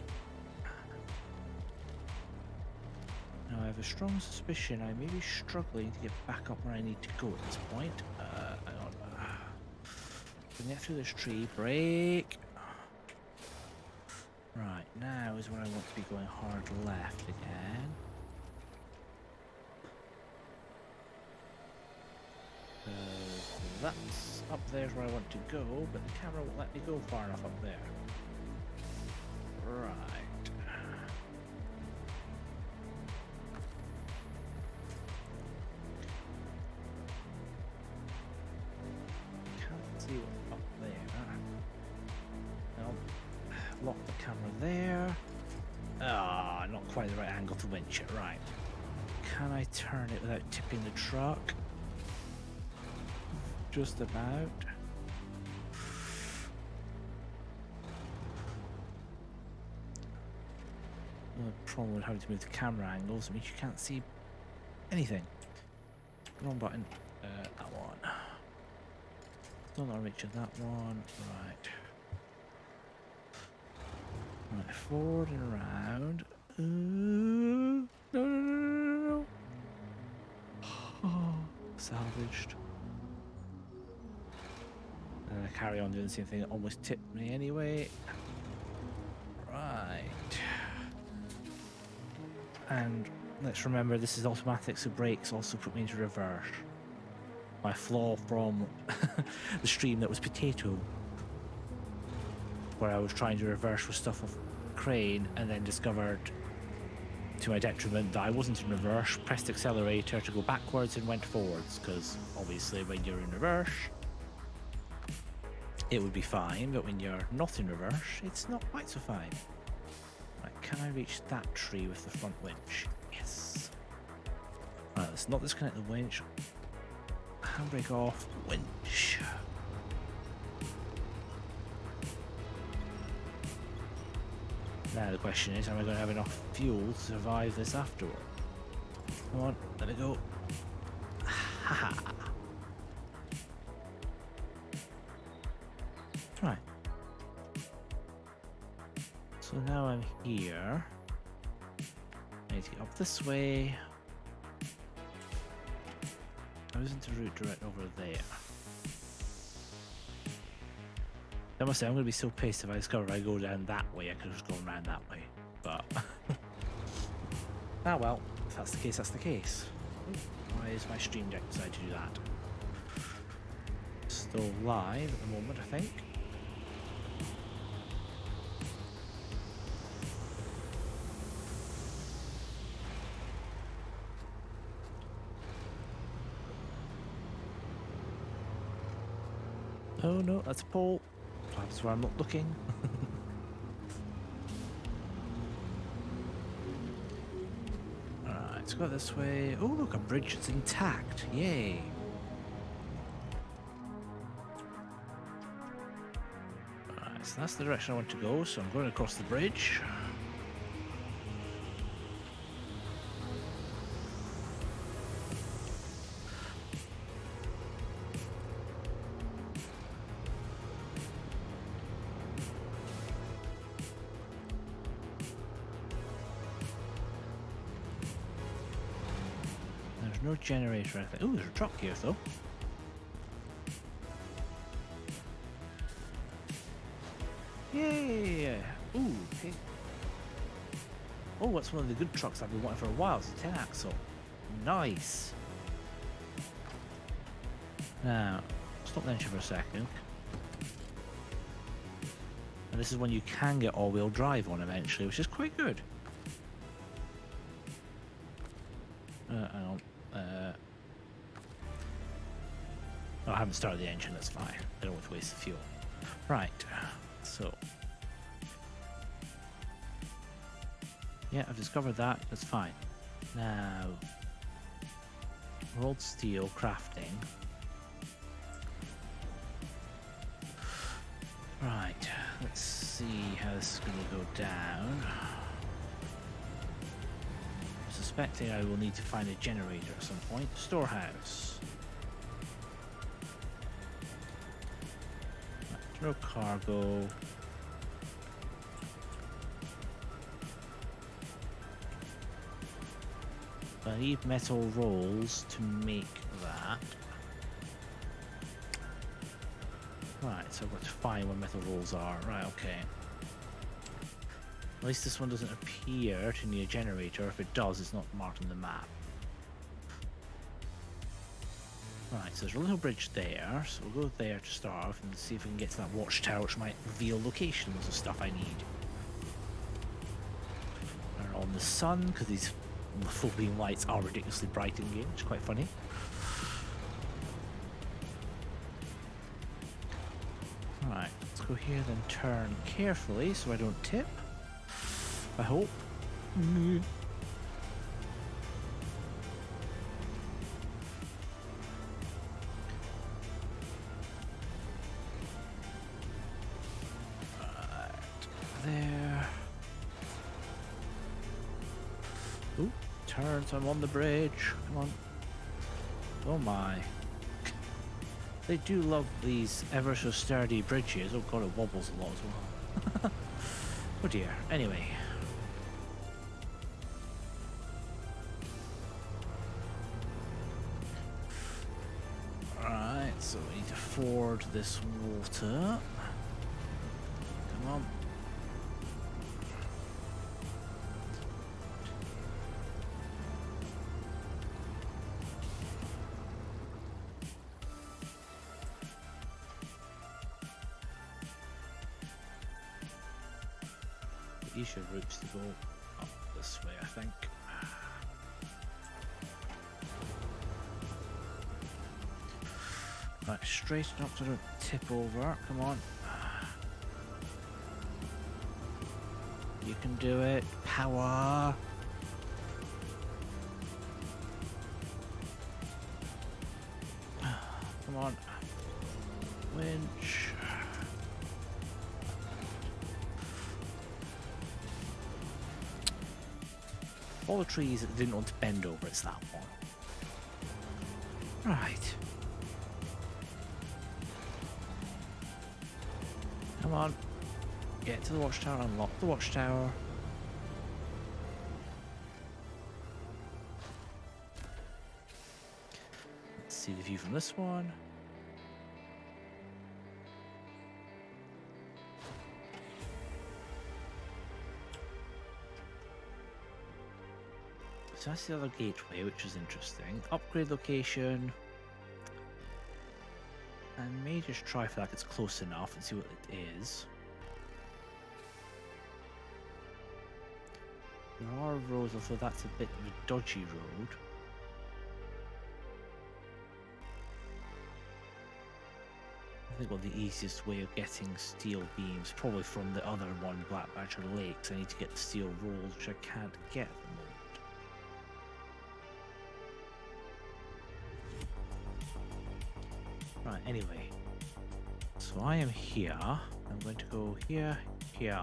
Now I have a strong suspicion I may be struggling to get back up where I need to go at this point. Hang on. Can get through this tree. Brake. Right, now is when I want to be going hard left again. That's up there's where I want to go, but the camera won't let me go far enough up there. Right. Can't see what's up there. No. Lock the camera there. Ah, not quite the right angle to winch it. Right. Can I turn it without tipping the truck? Just about. The problem with having to move the camera angles means you can't see anything. Wrong button. That one. Don't want to reach that one. Right. Right, forward and around. No, no, no, no, no, no. Oh, salvaged. And I carry on doing the same thing that almost tipped me anyway. Right. And let's remember this is automatic, so brakes also put me into reverse. My flaw from the stream that was potato, where I was trying to reverse with stuff off crane and then discovered to my detriment that I wasn't in reverse, pressed accelerator to go backwards and went forwards, because obviously when you're in reverse it would be fine, but when you're not in reverse it's not quite so fine. Right, can I reach that tree with the front winch? Yes. Right, let's not disconnect the winch. Handbrake off, winch. Now the question is, am I going to have enough fuel to survive this afterward? Come on, let it go. Haha. Right. So now I'm here. I need to get up this way. I wasn't the route direct over there. I must say, I'm going to be so pissed if I discover if I go down that way. I could have just gone around that way. But ah well, if that's the case, that's the case. Why is my stream deck decide to do that? Still live at the moment, I think. Oh no, that's a pole. Perhaps where I'm not looking. Alright, let's go this way. Oh look, a bridge that's intact. Yay. Alright, so that's the direction I want to go, so I'm going across the bridge. No generator, I think. Oh, there's a truck here, though. Yay! Ooh, okay. Oh, that's one of the good trucks I've been wanting for a while. It's a 10 axle. Nice. Now, stop the engine for a second. And this is when you can get all-wheel drive on eventually, which is quite good. Hang on. Oh, I haven't started the engine, that's fine. I don't want to waste the fuel. Right, so. Yeah, I've discovered that, that's fine. Now, rolled steel crafting. Right, let's see how this is going to go down. Suspecting I will need to find a generator at some point. Storehouse. Right, no cargo. I need metal rolls to make that. Right, so I've got to find where metal rolls are. Right, okay. At least this one doesn't appear to need a generator. If it does, it's not marked on the map. Right, so there's a little bridge there, so we'll go there to start off and see if we can get to that watchtower, which might reveal locations of stuff I need. Turn on the sun, because these full beam lights are ridiculously bright in game, which is quite funny. Right, let's go here, then turn carefully so I don't tip. I hope. Right there. Ooh, turn so I'm on the bridge. Come on. Oh my. They do love these ever so sturdy bridges. Oh god, it wobbles a lot as well. Oh dear. Anyway. Alright, so we need to ford this water. Come on. Easier routes to go up this way, I think. Right, straighten up to the tip over. Come on. You can do it. Power. Come on. Winch. All the trees that didn't want to bend over, it's that one. Right. Come on. Get to the watchtower, unlock the watchtower. Let's see the view from this one. So that's the other gateway, which is interesting. Upgrade location. And may just try for that it's close enough and see what it is. There are roads, although that's a bit of a dodgy road. I think the easiest way of getting steel beams, probably from the other one, Black Badger Lakes. I need to get the steel rolls, which I can't get at the moment. Right, anyway, so I am here. I'm going to go here, here,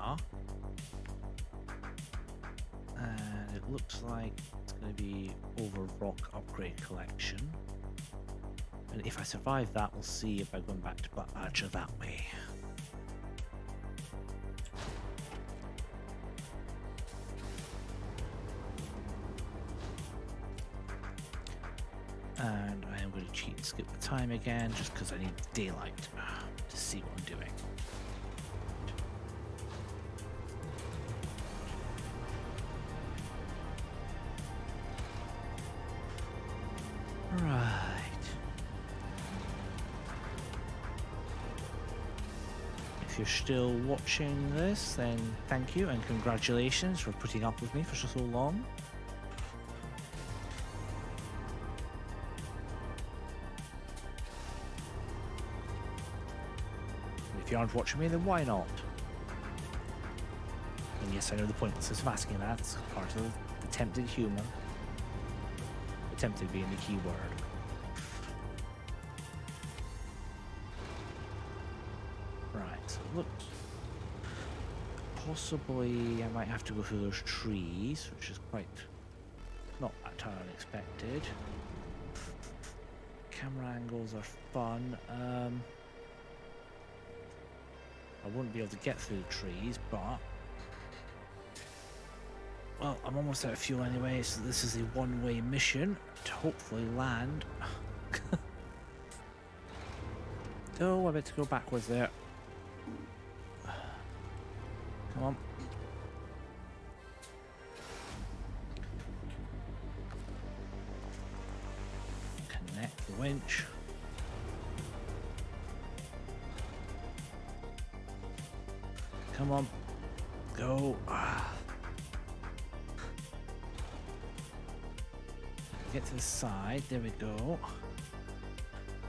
and it looks like it's going to be over rock upgrade collection. And if I survive that, we'll see about going back to Black Badger that way. And I am going to cheat and skip the time again, just because I need daylight to see what I'm doing. Right. If you're still watching this, then thank you and congratulations for putting up with me for so long. If you aren't watching me, then why not? And yes, I know the pointlessness of asking that. It's part of the tempted human. Tempted being the key word. Right, so it looks possibly I might have to go through those trees, which is quite not that unexpected. Camera angles are fun. I wouldn't be able to get through the trees, but well, I'm almost out of fuel anyway, so this is a one-way mission to hopefully land. Oh, I better to go backwards there. Come on. Connect the winch. Come on. Go. Get to the side, there we go.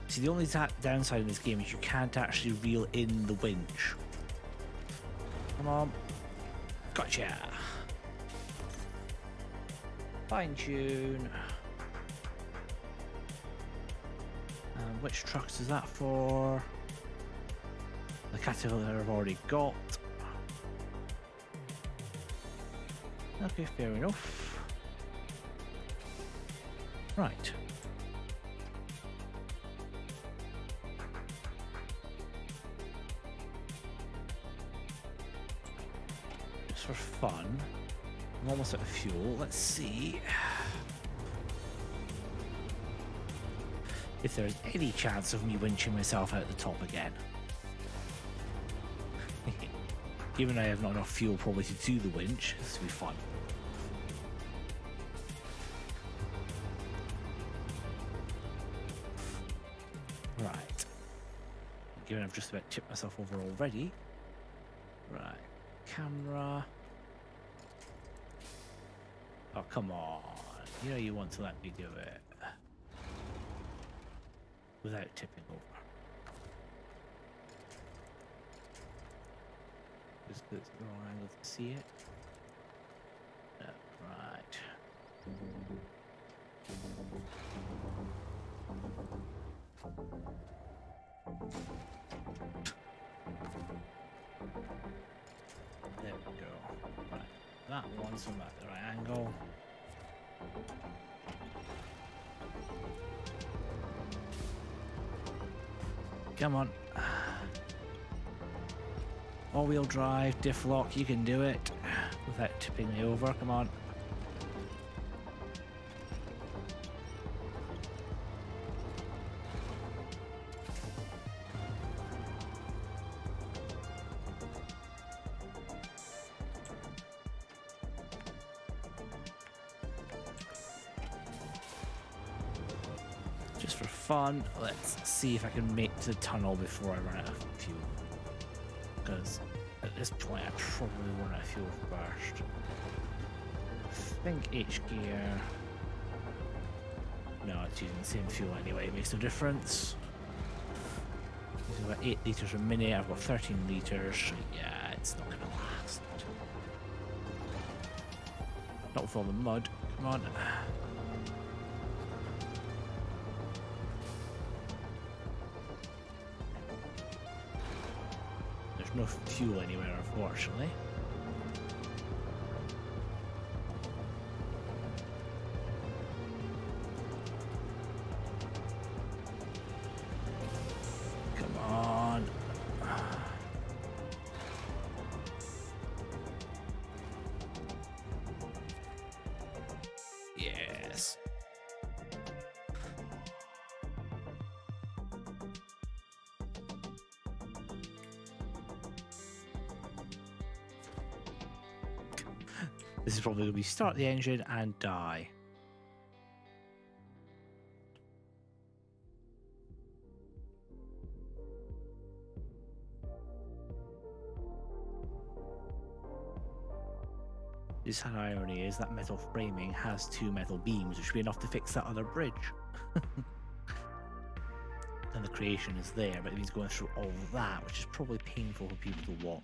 See, the only downside in this game is you can't actually reel in the winch. Come on. Gotcha. Fine tune. And which trucks is that for? The Caterpillar I've already got. Okay, fair enough. Right. just for fun. I'm almost out of fuel. Let's see if there's any chance of me winching myself out the top again. Given I have not enough fuel probably to do the winch, this will be fun. Right. Given I've just about tipped myself over already. Right. Camera. Oh, come on. You know you want to let me do it. Without tipping over. Just because it's the wrong angle to see it. No, right. There we go. Right. That one's from the right angle. Come on. All-wheel drive, diff lock, you can do it without tipping me over. Come on. Just for fun, let's see if I can make the tunnel before I run out of fuel. Because at this point I probably run out of fuel first. I think H gear. No, it's using the same fuel anyway, it makes no difference. It's about 8 litres a minute, I've got 13 litres. Yeah, it's not gonna last. Not with all the mud. Come on. No fuel anywhere, unfortunately. Come on. Yes. This is probably going to be start the engine and die. This is how irony is that metal framing has 2 metal beams, which would be enough to fix that other bridge. And the creation is there, but it means going through all of that, which is probably painful for people to watch.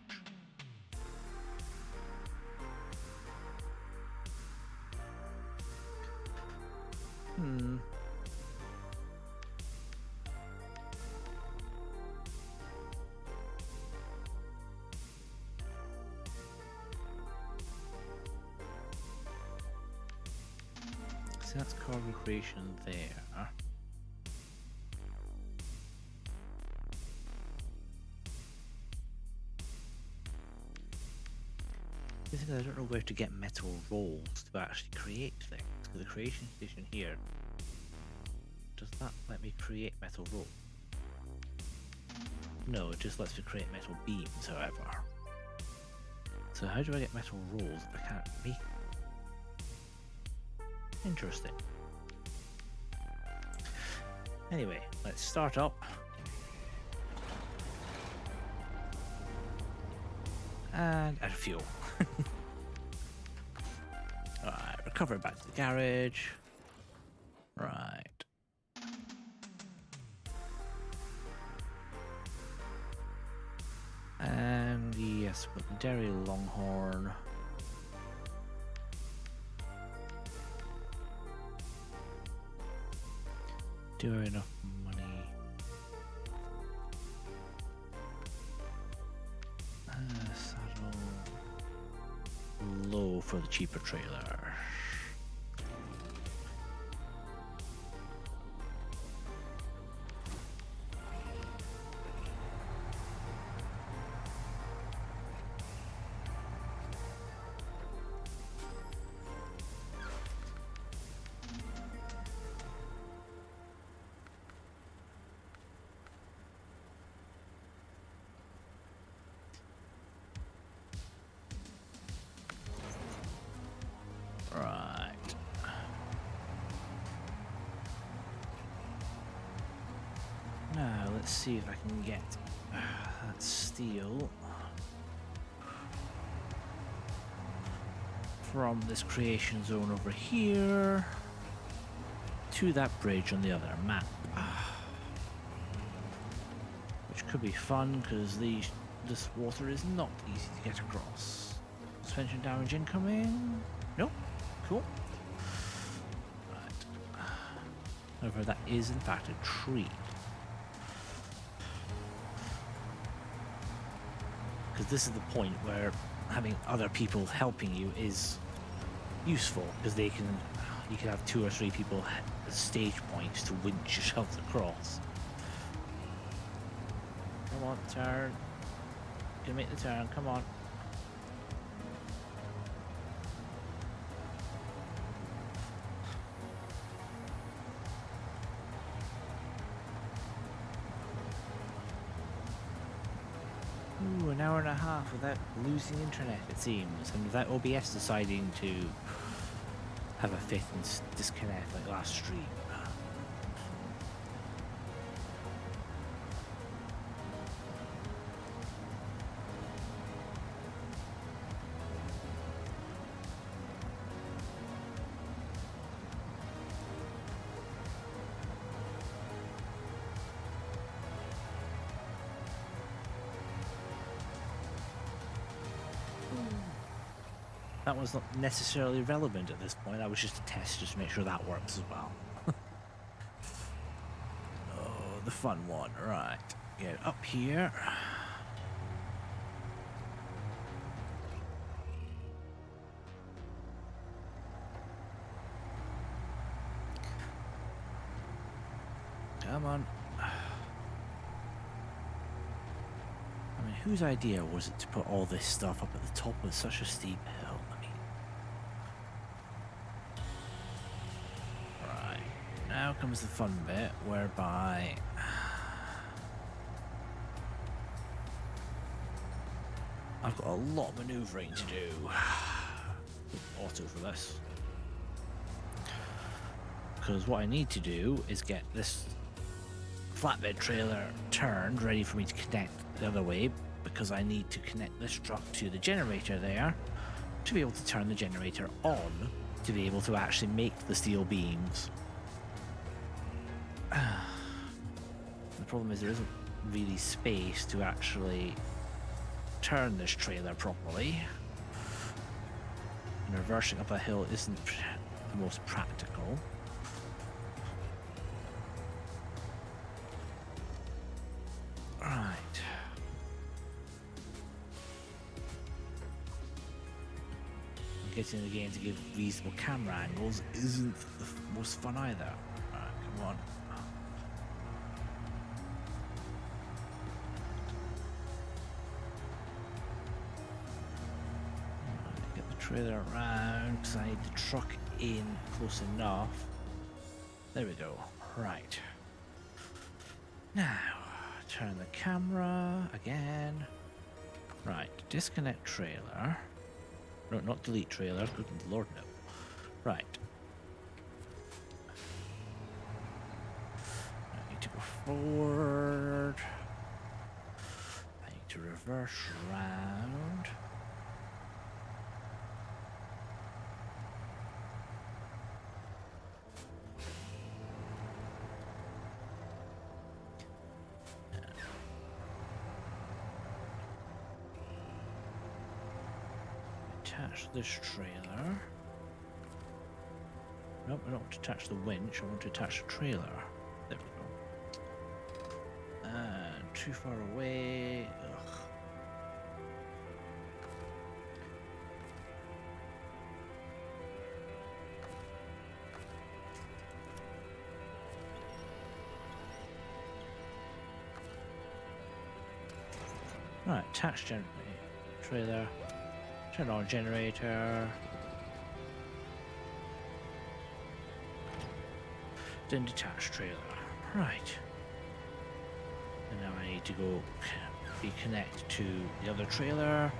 So that's cargo creation there. The thing is, I don't know where to get metal rolls to actually create things, because the creation station here, does that let me create metal rolls? No, it just lets me create metal beams, however. So how do I get metal rolls if I can't make them? Interesting. Anyway, let's start up. And add fuel. Alright, recover it back to the garage. Right. And yes, with the Dairy Longhorn. Do I have enough money? Saddle low for the cheaper trailer. see if I can get that steel from this creation zone over here to that bridge on the other map. Which could be fun because this water is not easy to get across. Suspension damage incoming. Nope. Cool. Right. However, that is in fact a tree. Because this is the point where having other people helping you is useful, because you can have 2 or 3 people at stage points to winch yourselves across. Come on, turn. You can make the turn, come on. Ooh, an hour and a half without losing internet, it seems, and without OBS deciding to have a fit and disconnect like last stream. That was not necessarily relevant at this point. That was just a test, just to make sure that works as well. Oh, the fun one. Right. Get up here. Come on. I mean, whose idea was it to put all this stuff up at the top of such a steep hill? Now comes the fun bit, whereby I've got a lot of manoeuvring to do. Auto for this. Because what I need to do is get this flatbed trailer turned, ready for me to connect the other way, because I need to connect this truck to the generator there to be able to turn the generator on to be able to actually make the steel beams. The problem is there isn't really space to actually turn this trailer properly, and reversing up a hill isn't the most practical. Right. Getting the game to give reasonable camera angles isn't the most fun either. Alright, come on. Trailer around because I need the truck in close enough. There we go. Right. Now, turn the camera again. Right, disconnect trailer. No, not delete trailer. Good Lord, no. Right. I need to go forward. I need to reverse round. Attach this trailer. Nope, I don't want to attach the winch, I want to attach the trailer. There we go. Too far away. Ugh. Right, attach trailer. Turn on generator. Then detach trailer. Right. And now I need to go be connected to the other trailer.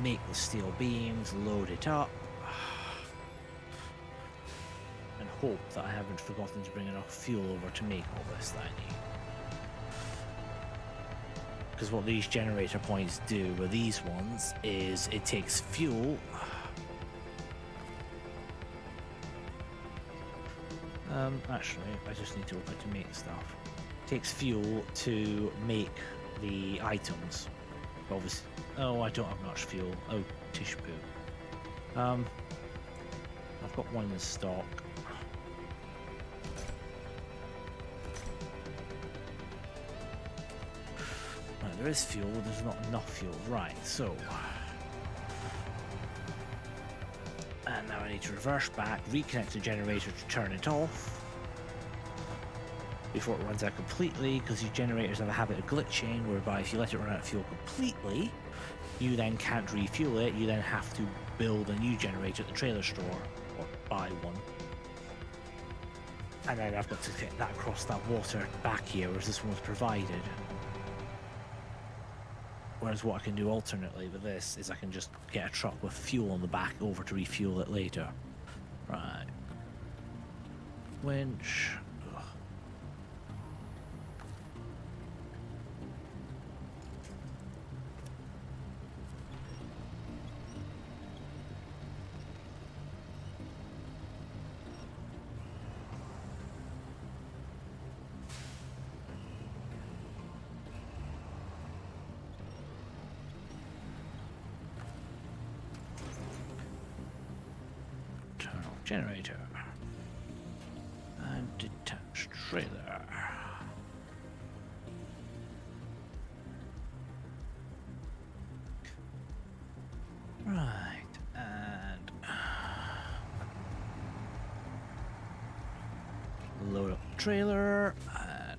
Make the steel beams, load it up. And hope that I haven't forgotten to bring enough fuel over to make all this that I need. Because what these generator points do with these ones is it takes fuel. Actually, I just need to open to make stuff. It takes fuel to make the items. Obviously, oh, I don't have much fuel. Oh, tish poo. I've got one in stock. Right, there is fuel. There's not enough fuel. Right, so. And now I need to reverse back, reconnect the generator to turn it off before it runs out completely, because these generators have a habit of glitching, whereby if you let it run out of fuel completely, you then can't refuel it. You then have to build a new generator at the trailer store, or buy one. And then I've got to get that across that water back here, whereas this one was provided. Whereas what I can do alternately with this is I can just get a truck with fuel on the back over to refuel it later. Right. Winch. Ugh. Generator and detached trailer. Right, and load up the trailer and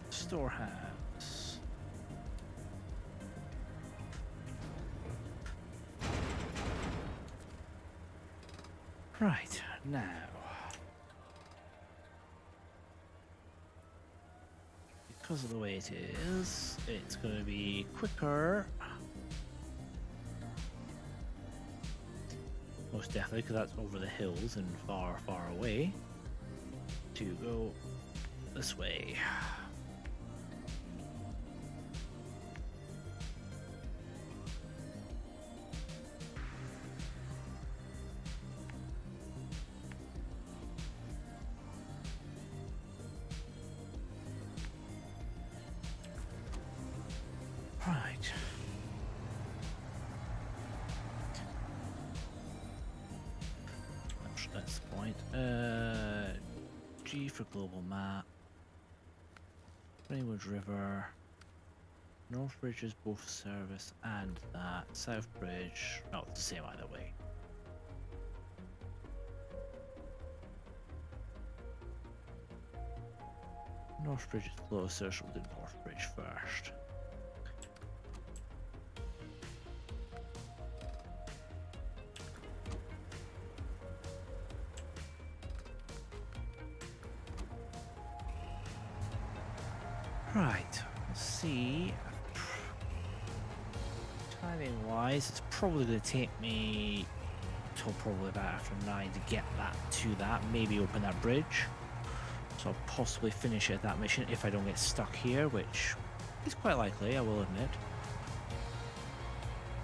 storehouse. Right, now. Because of the way it is, it's going to be quicker. Most definitely, because that's over the hills and far, far away. To go this way. Right. That's the point. G for global map. Greenwood River. North Bridge is both service and that. South Bridge, no, it's the same either way. North Bridge is closer, so we'll do North Bridge first. Right, let's see. Timing wise, it's probably going to take me till probably about after 9 to get that to that. Maybe open that bridge. So I'll possibly finish at that mission if I don't get stuck here, which is quite likely, I will admit.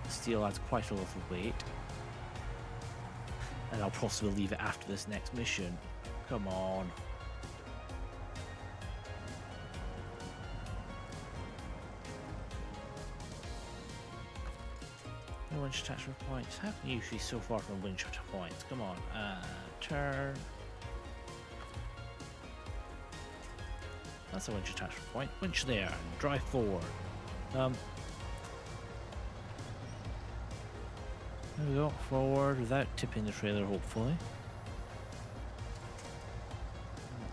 Steel adds quite a lot of weight. And I'll possibly leave it after this next mission. Come on. No winch attachment points. How can you usually so far from winch points? Come on. Turn. That's a winch attachment point. Winch there and drive forward. There we go. Forward without tipping the trailer, hopefully.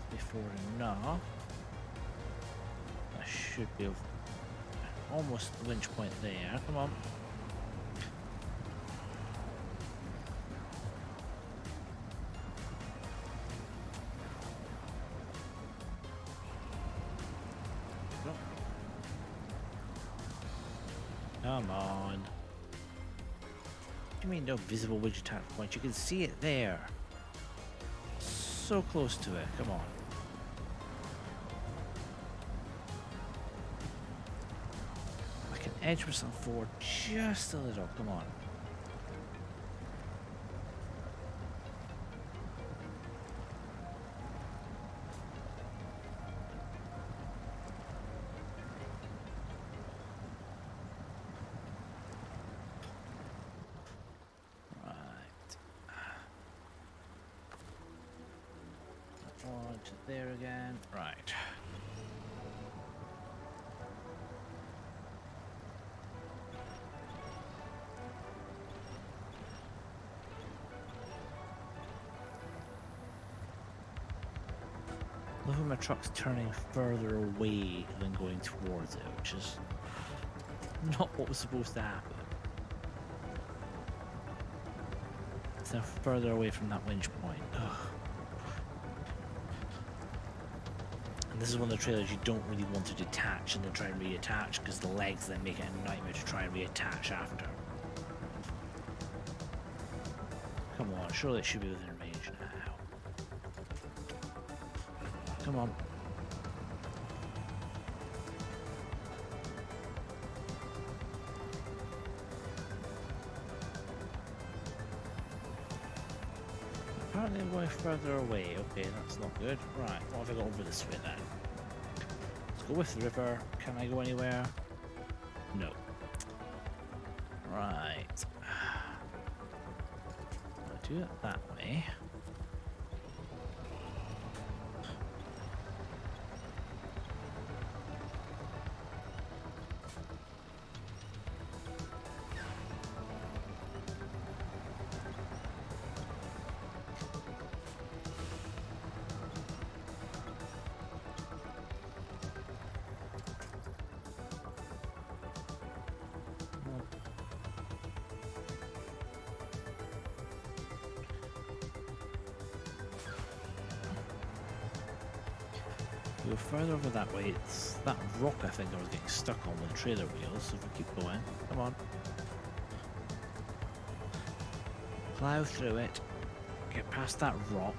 Let's be forward enough. I should be almost the winch point there. Come on. Come on. What do you mean no visible widget attack point? You can see it there. So close to it. Come on. I can edge myself forward just a little. Come on. To there again. Right. Look at my truck's turning further away than going towards it, which is not what was supposed to happen. It's now further away from that winch point. Ugh. And this is one of the trailers you don't really want to detach and then try and reattach, because the legs then make it a nightmare to try and reattach after. Come on, surely it should be within range now. Come on. Apparently I'm going further away. Okay, that's not good. Right, what have I got over this way then? Let's go with the river. Can I go anywhere? No. Right. I'll do it that way. Go further over that way. It's that rock I think I was getting stuck on with the trailer wheels, so if we keep going, come on. Plow through it, get past that rock.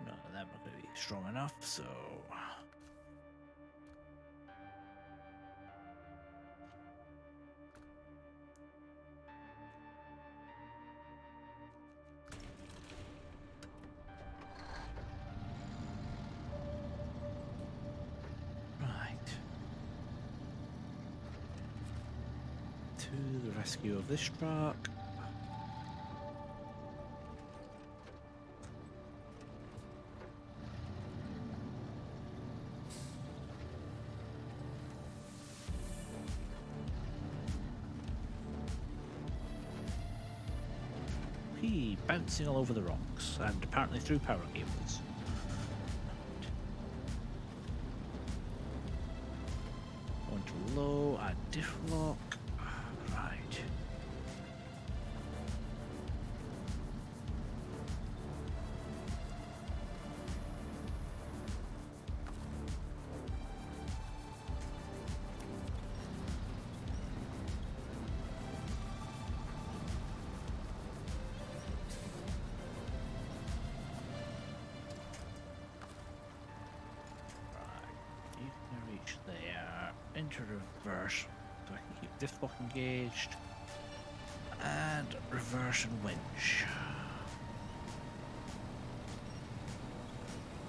None of them are going to be strong enough, so... Right. To the rescue of this truck. Bouncing all over the rocks and apparently through power cables. Going to low, add diff lock. Right. Into reverse so I can keep diff lock engaged and reverse and winch.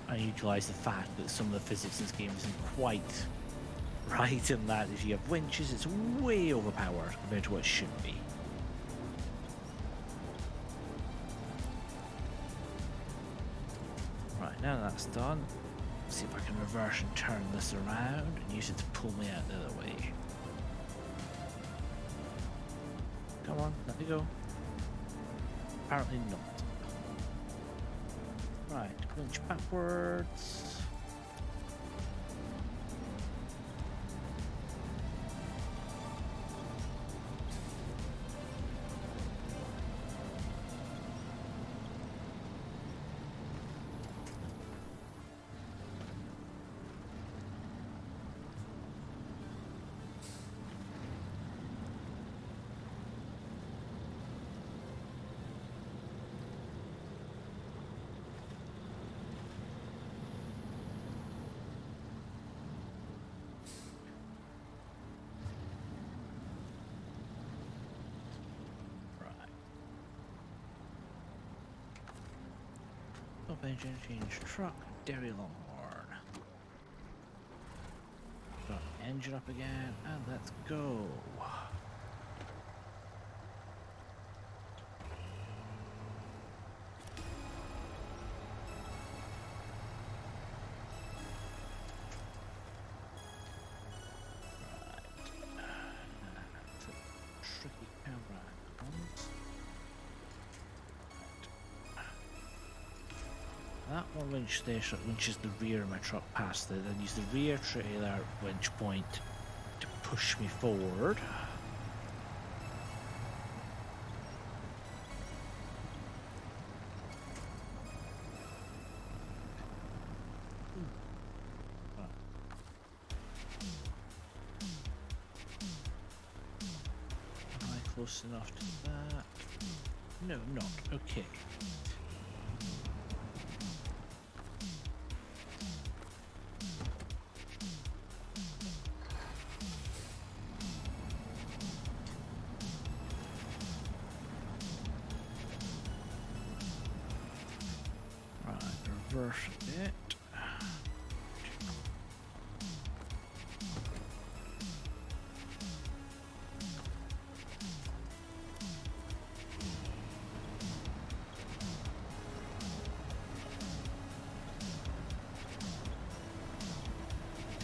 I utilise the fact that some of the physics in this game isn't quite right, in that if you have winches it's way overpowered compared to what it should be. Right, now that's done, see if I can reverse and turn this around and use it to pull me out the other way. Come on, let me go. Apparently not. Right, winch backwards. engine, change truck, dairy longhorn. Got engine up again, and let's go. Tricky camera angles. That one winch there winches the rear of my truck past it, then use the rear trailer winch point to push me forward. Am I close enough to that? No, I'm not. Okay. Reverse it.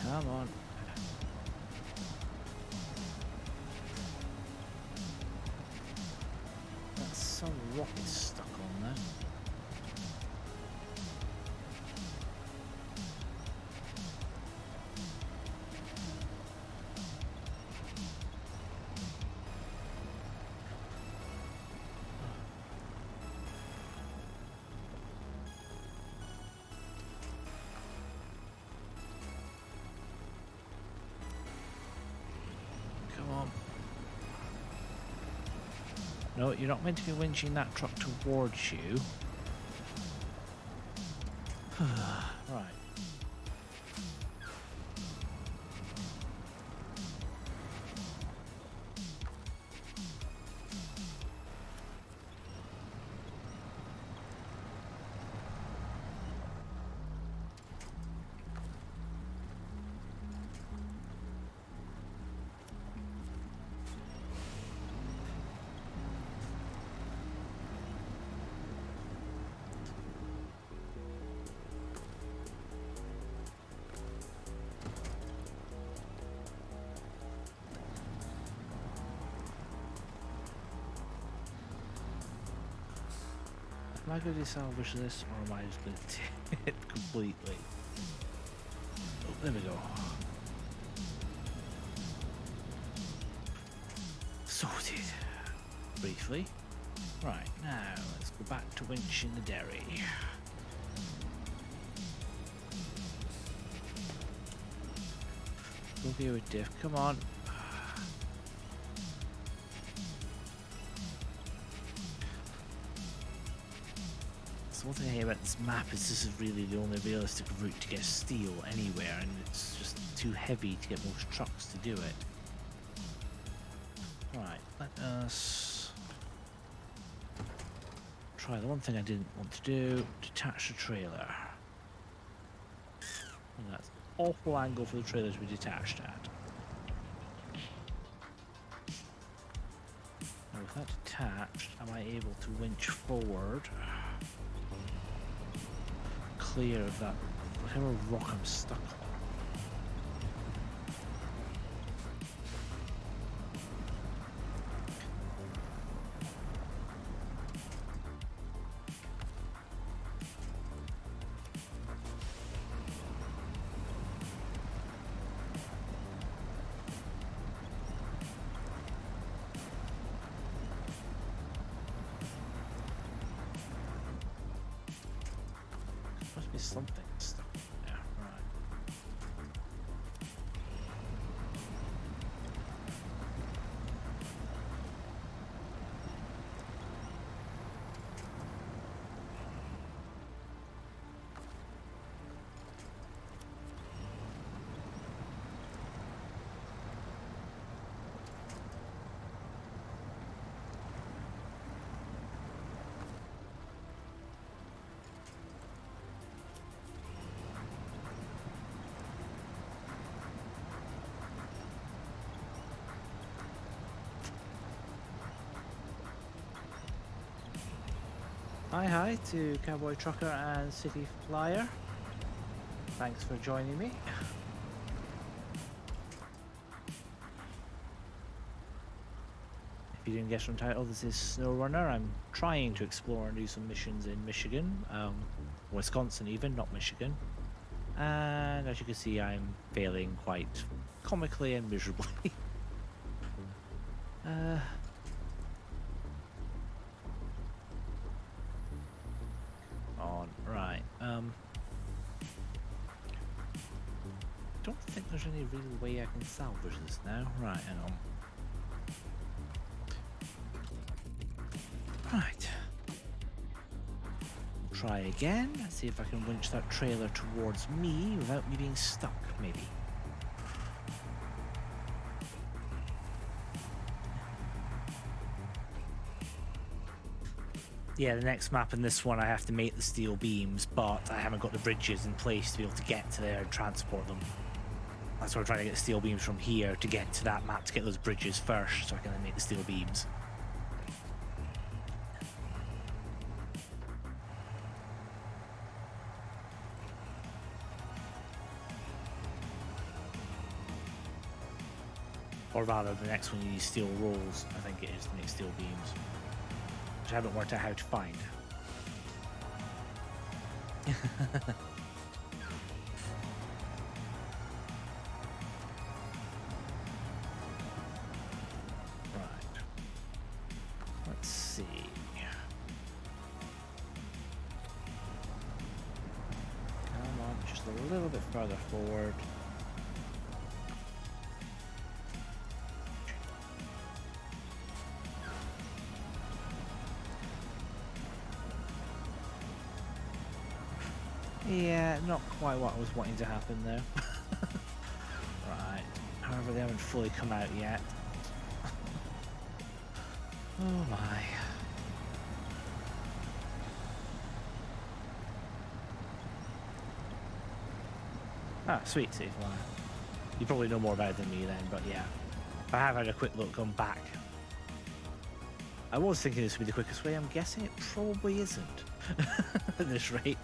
Come on. That's some rocket stuck on there. No, you're not meant to be winching that truck towards you. Right. Am I going to salvage this, or am I just going to take it completely? Oh, there we go. Sorted. Briefly. Right, now let's go back to winching the dairy. Go here with Diff, come on. So one thing I hate about this map is this is really the only realistic route to get steel anywhere, and it's just too heavy to get most trucks to do it. Right, let us try the one thing I didn't want to do, detach the trailer. And that's an awful angle for the trailer to be detached at. Now with that detached, am I able to winch forward? Clear of that, whatever rock I'm stuck on. Must be something stuck in there, right. Hi to Cowboy Trucker and City Flyer. Thanks for joining me. If you didn't guess from the title, this is SnowRunner. I'm trying to explore and do some missions in Michigan, Wisconsin even, not Michigan. And as you can see, I'm failing quite comically and miserably. Right. Don't think there's any real way I can salvage this now. Right, hang on. Right. Try again. See if I can winch that trailer towards me without me being stuck, maybe. Yeah, the next map in this one I have to make the steel beams, but I haven't got the bridges in place to be able to get to there and transport them. That's why I'm trying to get the steel beams from here to get to that map to get those bridges first, so I can then make the steel beams. Or rather, the next one you use steel rolls, I think it is, to make steel beams. Which I haven't worked out how to find. Right. Let's see. Come on, just a little bit further forward. Yeah, not quite what I was wanting to happen there. Right. However, they haven't fully come out yet. Oh my. Ah, sweet, City Flyer. You probably know more about it than me then, but yeah. I have had a quick look on back. I was thinking this would be the quickest way. I'm guessing it probably isn't at this rate.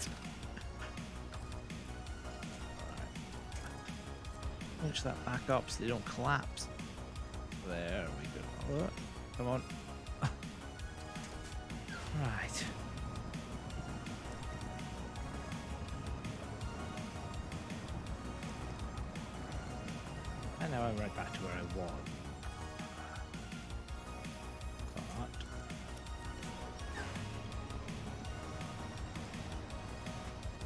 Punch that back up so they don't collapse. There we go. Come on. Right. And now I'm right back to where I was. But...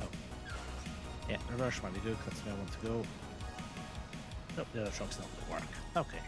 oh. Yeah, reverse might be good, that's where I want to go. Nope, the other truck's not going to work. Okay.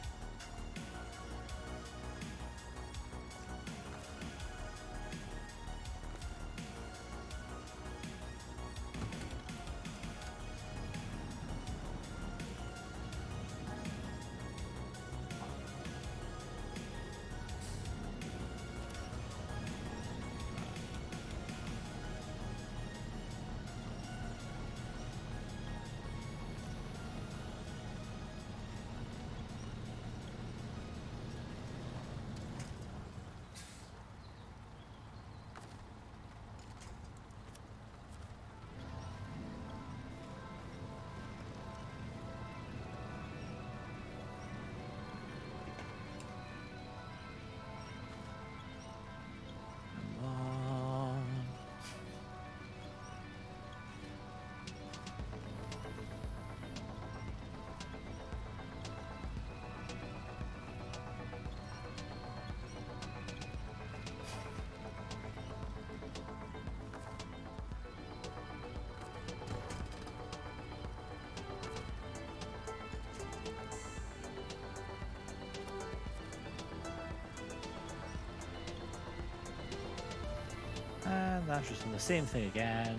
And that's just the same thing again.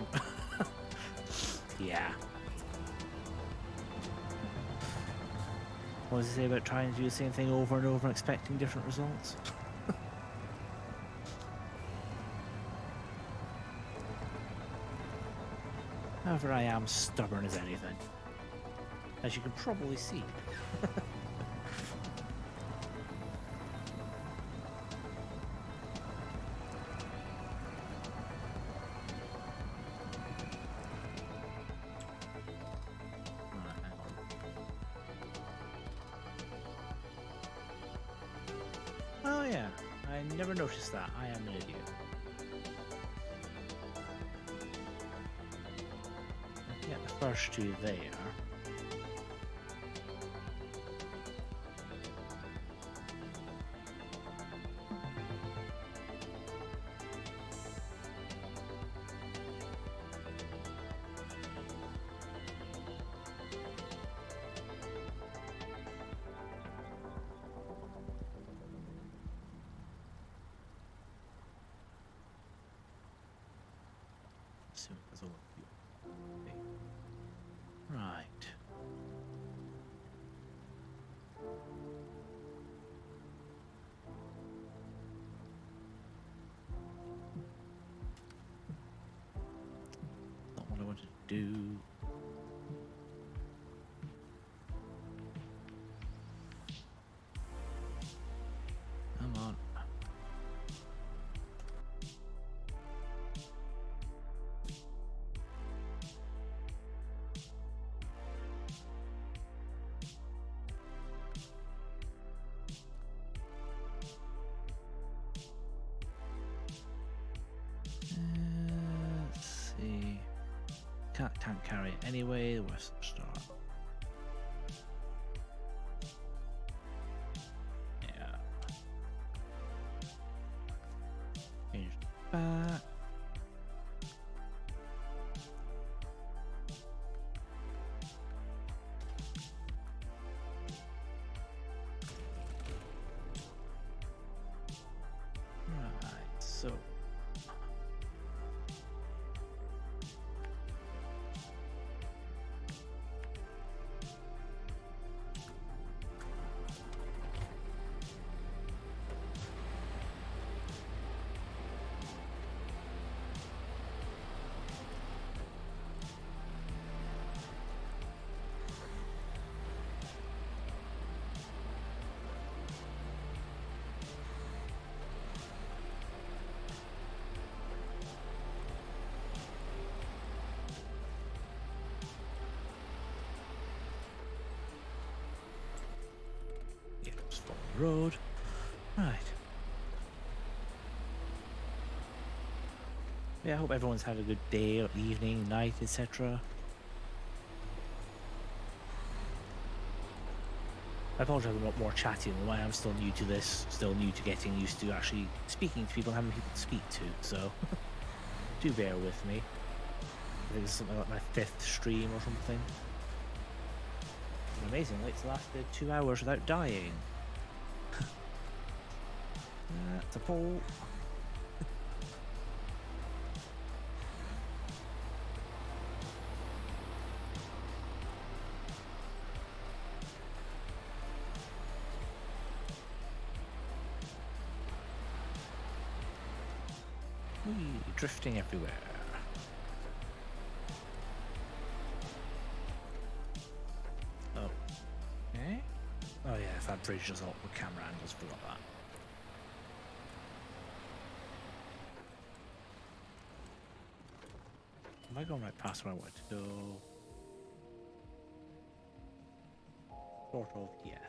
Yeah. What does it say about trying to do the same thing over and over and expecting different results? However, I am stubborn as anything, as you can probably see. Never noticed that. I am an idiot. I can get the first two there. Right. Not what I wanted to do. Come on. Let's see. Can't carry it anyway. Where's the start? Yeah. Change back. Right. So. Yeah, just follow the road. Right. Yeah, I hope everyone's had a good day or evening, night, etc. I apologize I'm not more chatty than I am still new to this, still new to getting used to actually speaking to people and having people to speak to, so do bear with me. I think it's something like my 5th stream or something. And amazingly, it's lasted 2 hours without dying. That's a pole. Drifting everywhere. Oh. Okay. Oh yeah, if that bridge does awkward camera angles, forgot that. Am I going right past where I wanted to go? Sort of, yes.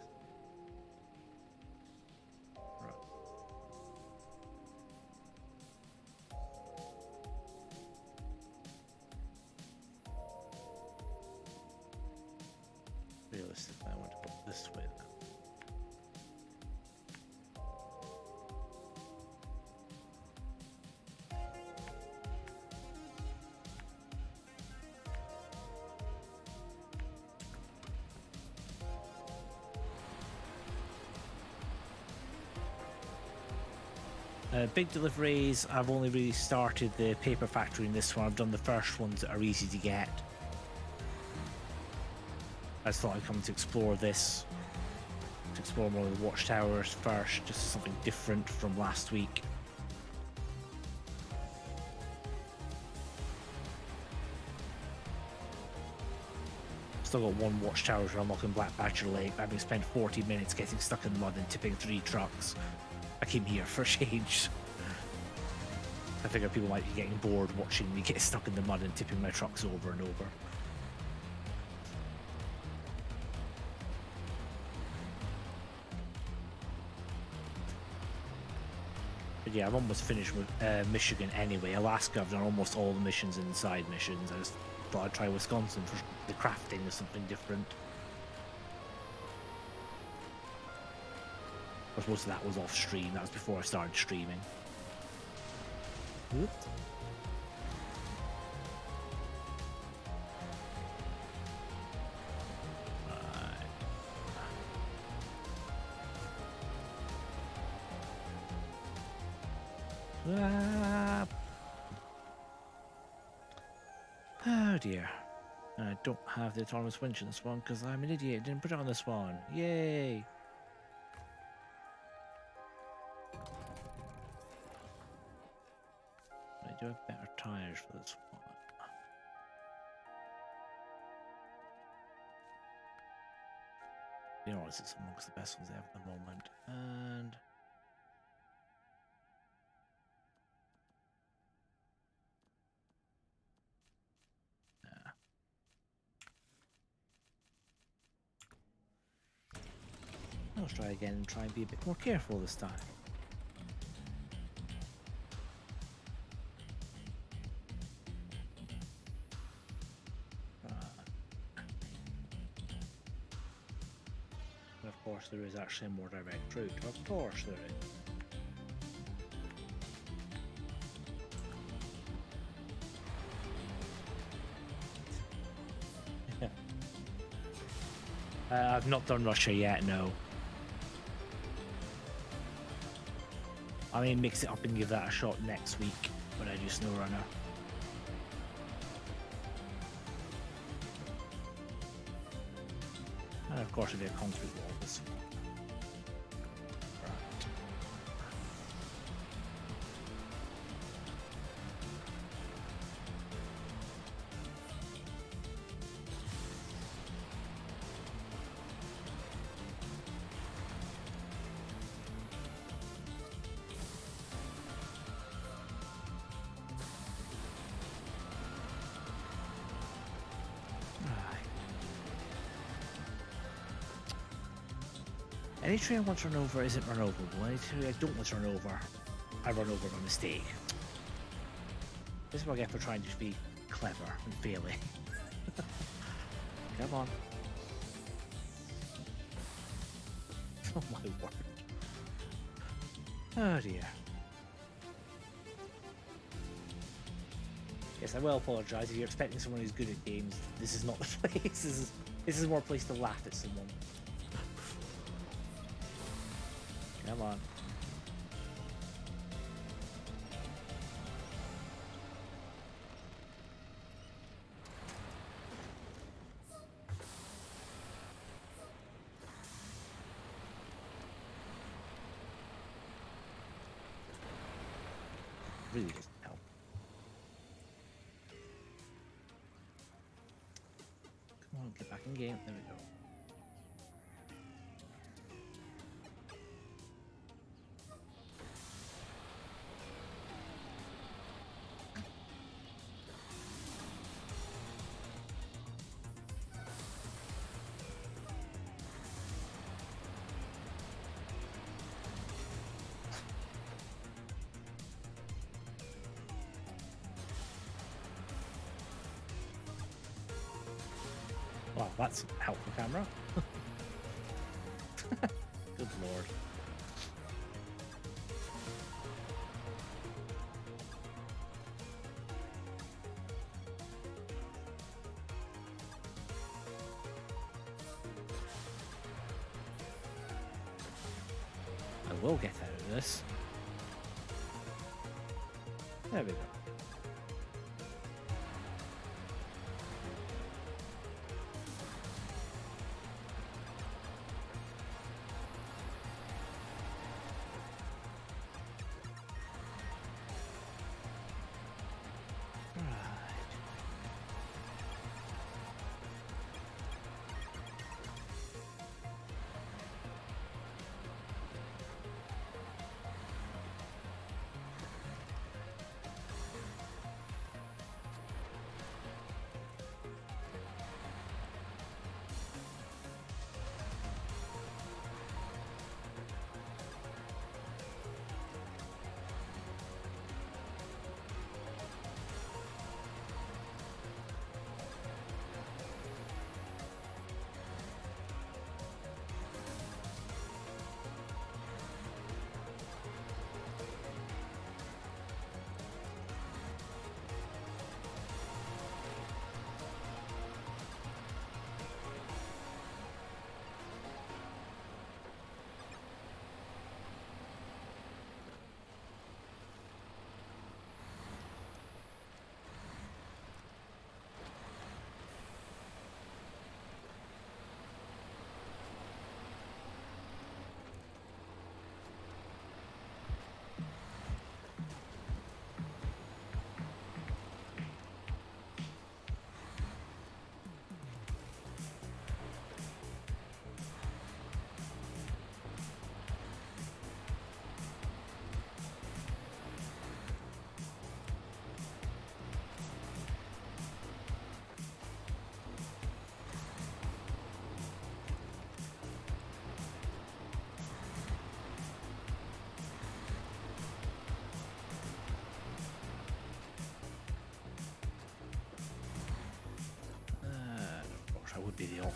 Right. Realistically, I want to go this way then. Big deliveries, I've only really started the paper factory in this one. I've done the first ones that are easy to get. I just thought I'd come to explore this, to explore more of the watchtowers first, just as something different from last week. Still got one watchtower to unlock in Black Badger Lake, having spent 40 minutes getting stuck in the mud and tipping 3 trucks. I came here for a change. I figure people might be getting bored watching me get stuck in the mud and tipping my trucks over and over. yeah, I've almost finished with Michigan anyway. Alaska, I've done almost all the missions and side missions. I just thought I'd try Wisconsin for the crafting of something different. Of course, most of that was off stream. That was before I started streaming. Oops. Ah. Oh dear. I don't have the autonomous winch in this one because I'm an idiot. Didn't put it on this one. Yay! I do have better tires for this one. You know, it's amongst the best ones they have at the moment. And let's try again and try and be a bit more careful this time. And of course there is actually a more direct route. Of course there is. I've not done Russia yet, no. I may mix it up and give that a shot next week when I do SnowRunner. And of course, it'll be a concrete wall this one. Any train I want to run over isn't run overable. Any train I don't want to run over, I run over by mistake. This is what I get for trying to be clever and failing. Come on. Oh my word. Oh dear. Yes, I will apologise if you're expecting someone who's good at games. This is not the place. This is more a place to laugh at someone. Come on. Really doesn't help. Come on, get back in game. There we go. Wow, that's a helpful camera. Good lord. I will get out of this. There we go.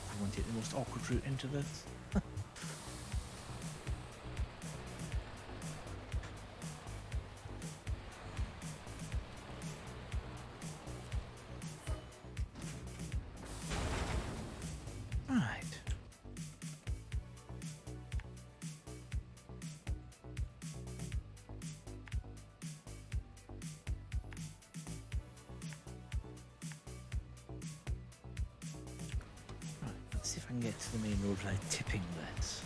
I want to take the most awkward route into this. Right. Let's see if I can get to the main road without tipping this.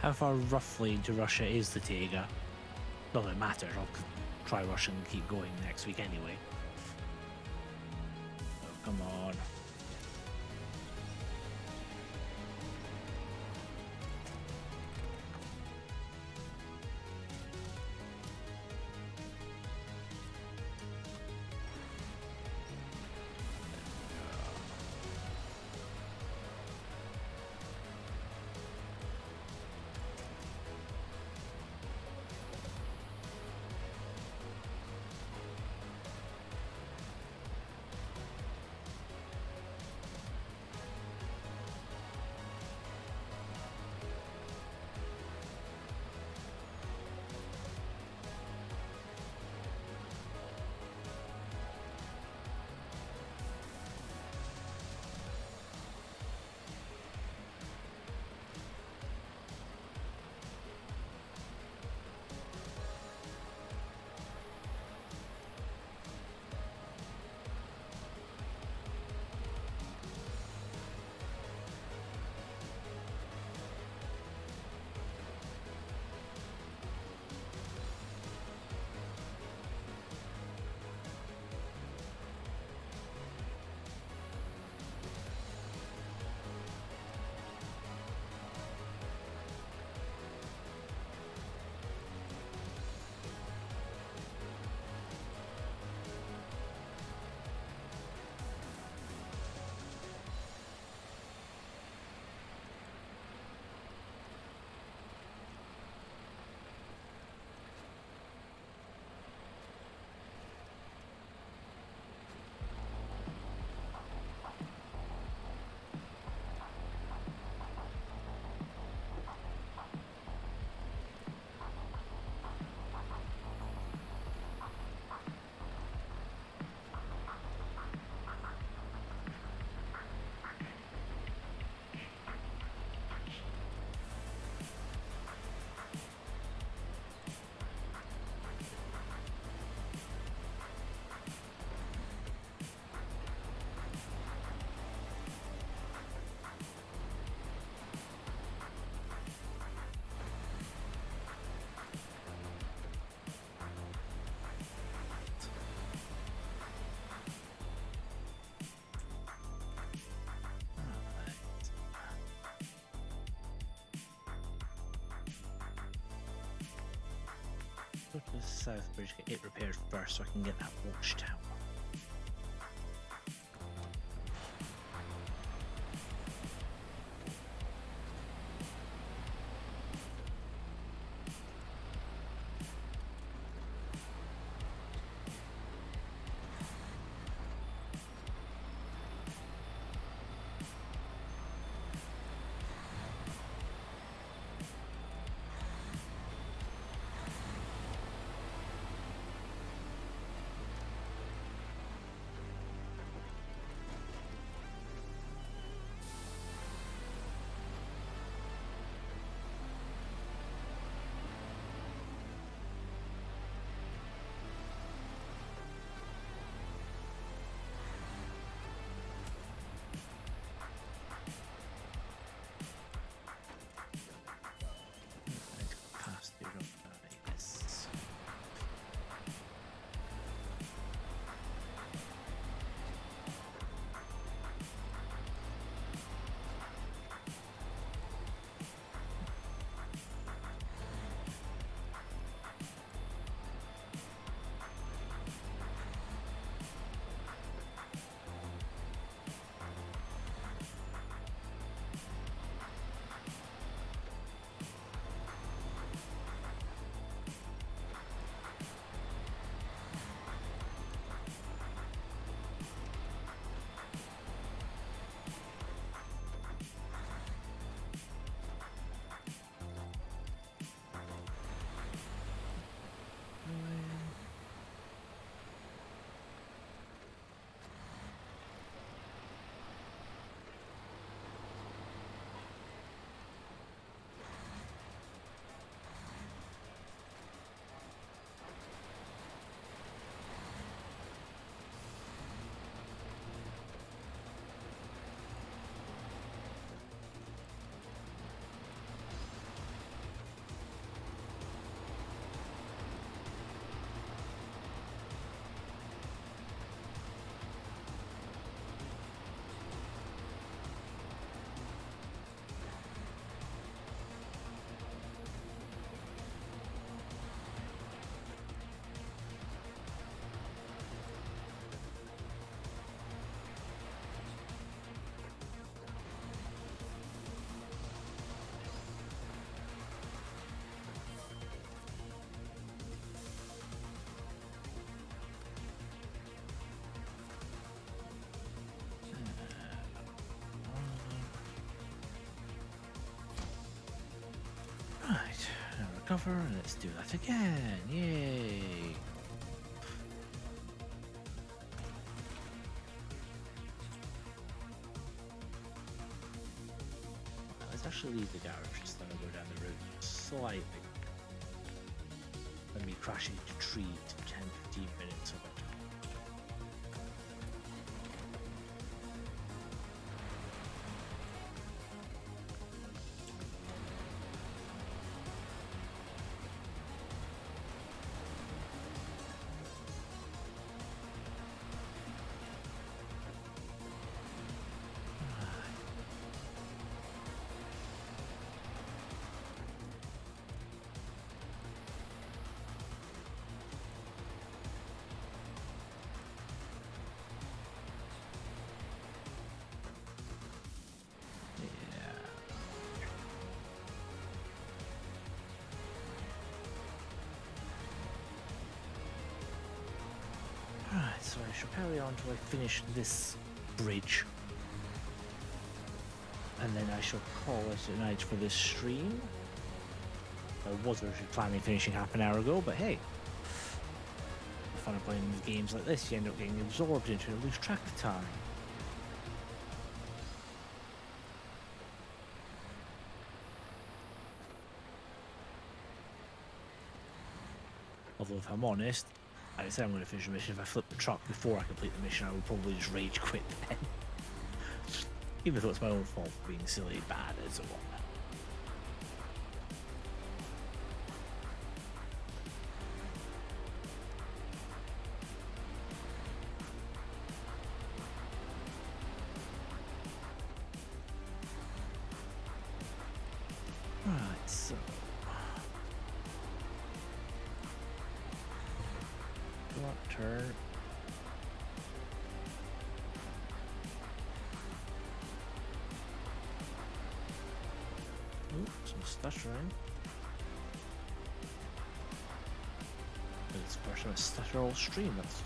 How far roughly to Russia is the Taiga? Not that it matters, I'll try Russia and keep going next week anyway. Oh, come on. Go to the south bridge, get it repaired first so I can get that watchtower. cover, and let's do that again. Yay! Let's actually leave the garage instead of go down the road slightly. Let me crash into a tree to 10-15 minutes of it. Alright, so I shall carry on till I finish this bridge. And then I shall call it a night for this stream. I was originally planning finishing half an hour ago, but hey. The fun of playing games like this, you end up getting absorbed into it and lose track of time. Although if I'm honest, I say I'm going to finish the mission. If I flip the truck before I complete the mission, I would probably just rage quit then. Even though it's my own fault for being silly bad as a whatnot. Right, so turn. Ooh, some stuttering. It's the first time I stutter all stream. That's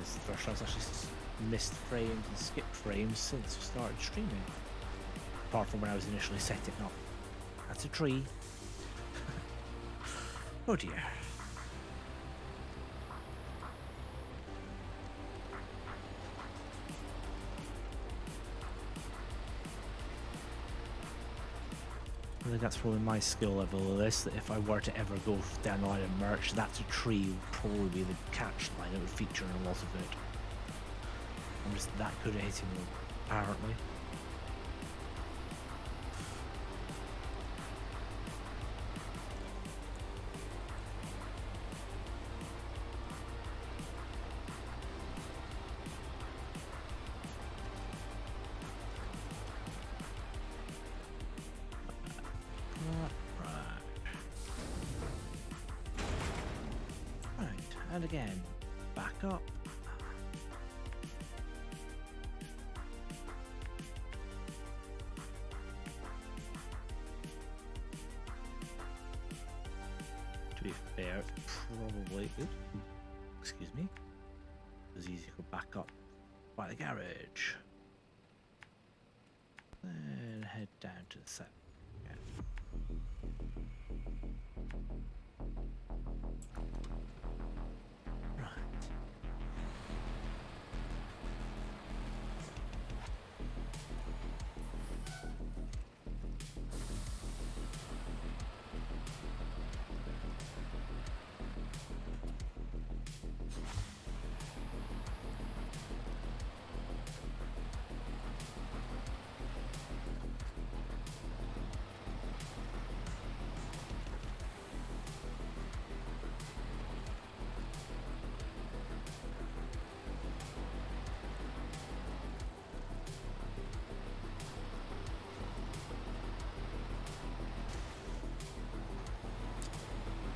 it's the first time I've actually missed frames and skipped frames since I started streaming. Apart from when I was initially setting up. That's a tree. Oh dear. I think that's probably my skill level of this, that if I were to ever go down the line of merch, that's a tree would probably be the catch line that would feature in a lot of it. I'm just that good at hitting them, apparently. And again, back up. To be fair, probably, excuse me, it was easy to go back up by the garage. Then head down to the set.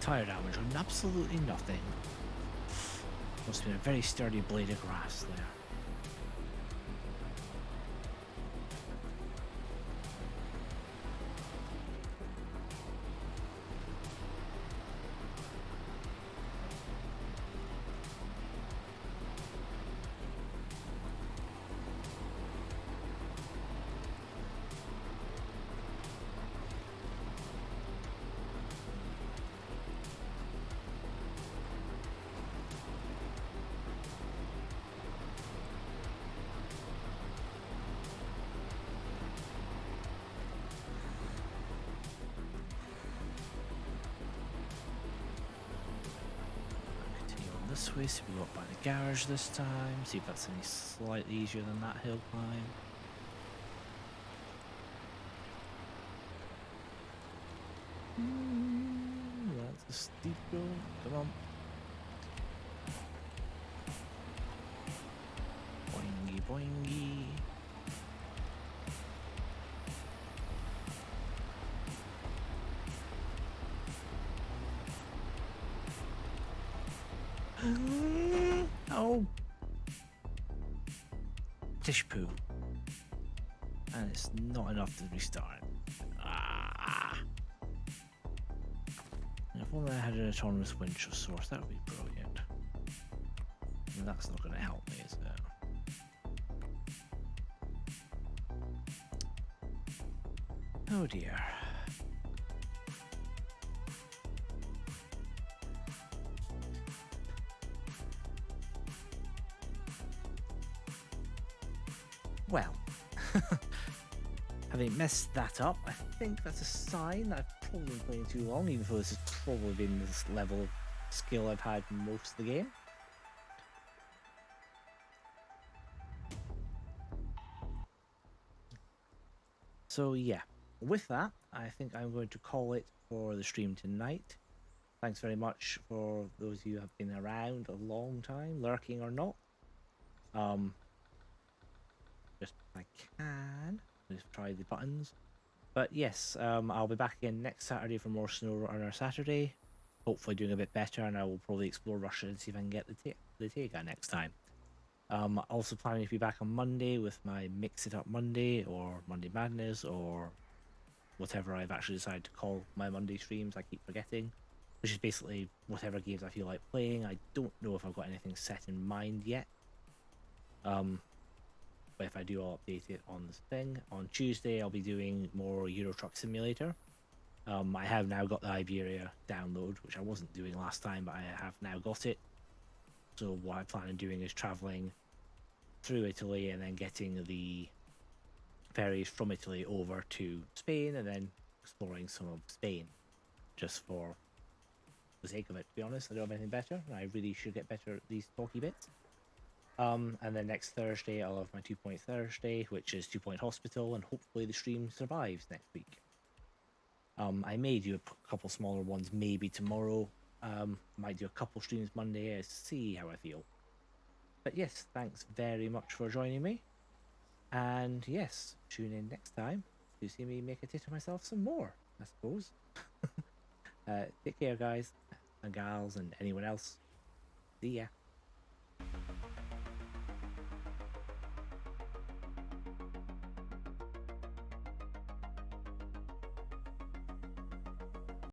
Tire damage on absolutely nothing. Must have been a very sturdy blade of grass there. this way, so we go up by the garage this time, see if that's any slightly easier than that hill climb. That's a steep go. Come on. Boingy boingy. Oh. Dish poo. And it's not enough to restart. Ah. And if only I had an autonomous winch source, that would be brilliant. And that's not going to help me, is it? Oh dear. Well, having messed that up, I think that's a sign that I've probably been playing too long, even though this has probably been this level of skill I've had most of the game. So yeah, with that, I think I'm going to call it for the stream tonight. Thanks very much for those of you who have been around a long time, lurking or not. Just if I can, just try the buttons. But yes, I'll be back again next Saturday for more SnowRunner Saturday. Hopefully doing a bit better, and I will probably explore Russia and see if I can get the Taiga next time. Also planning to be back on Monday with my Mix It Up Monday or Monday Madness or whatever I've actually decided to call my Monday streams. I keep forgetting, which is basically whatever games I feel like playing. I don't know if I've got anything set in mind yet. But if I do, I'll update it on this thing. On Tuesday, I'll be doing more Euro Truck Simulator. I have now got the Iberia download, which I wasn't doing last time, but I have now got it. So what I plan on doing is traveling through Italy and then getting the ferries from Italy over to Spain and then exploring some of Spain, just for the sake of it, to be honest. I don't have anything better, and I really should get better at these talky bits. And then next Thursday, I'll have my 2-point Thursday, which is 2-point hospital, and hopefully the stream survives next week. I may do a couple smaller ones maybe tomorrow. Might do a couple streams Monday, see how I feel. But yes, thanks very much for joining me. And yes, tune in next time to see me make a tit of myself some more, I suppose. Take care, guys and gals, and anyone else. See ya.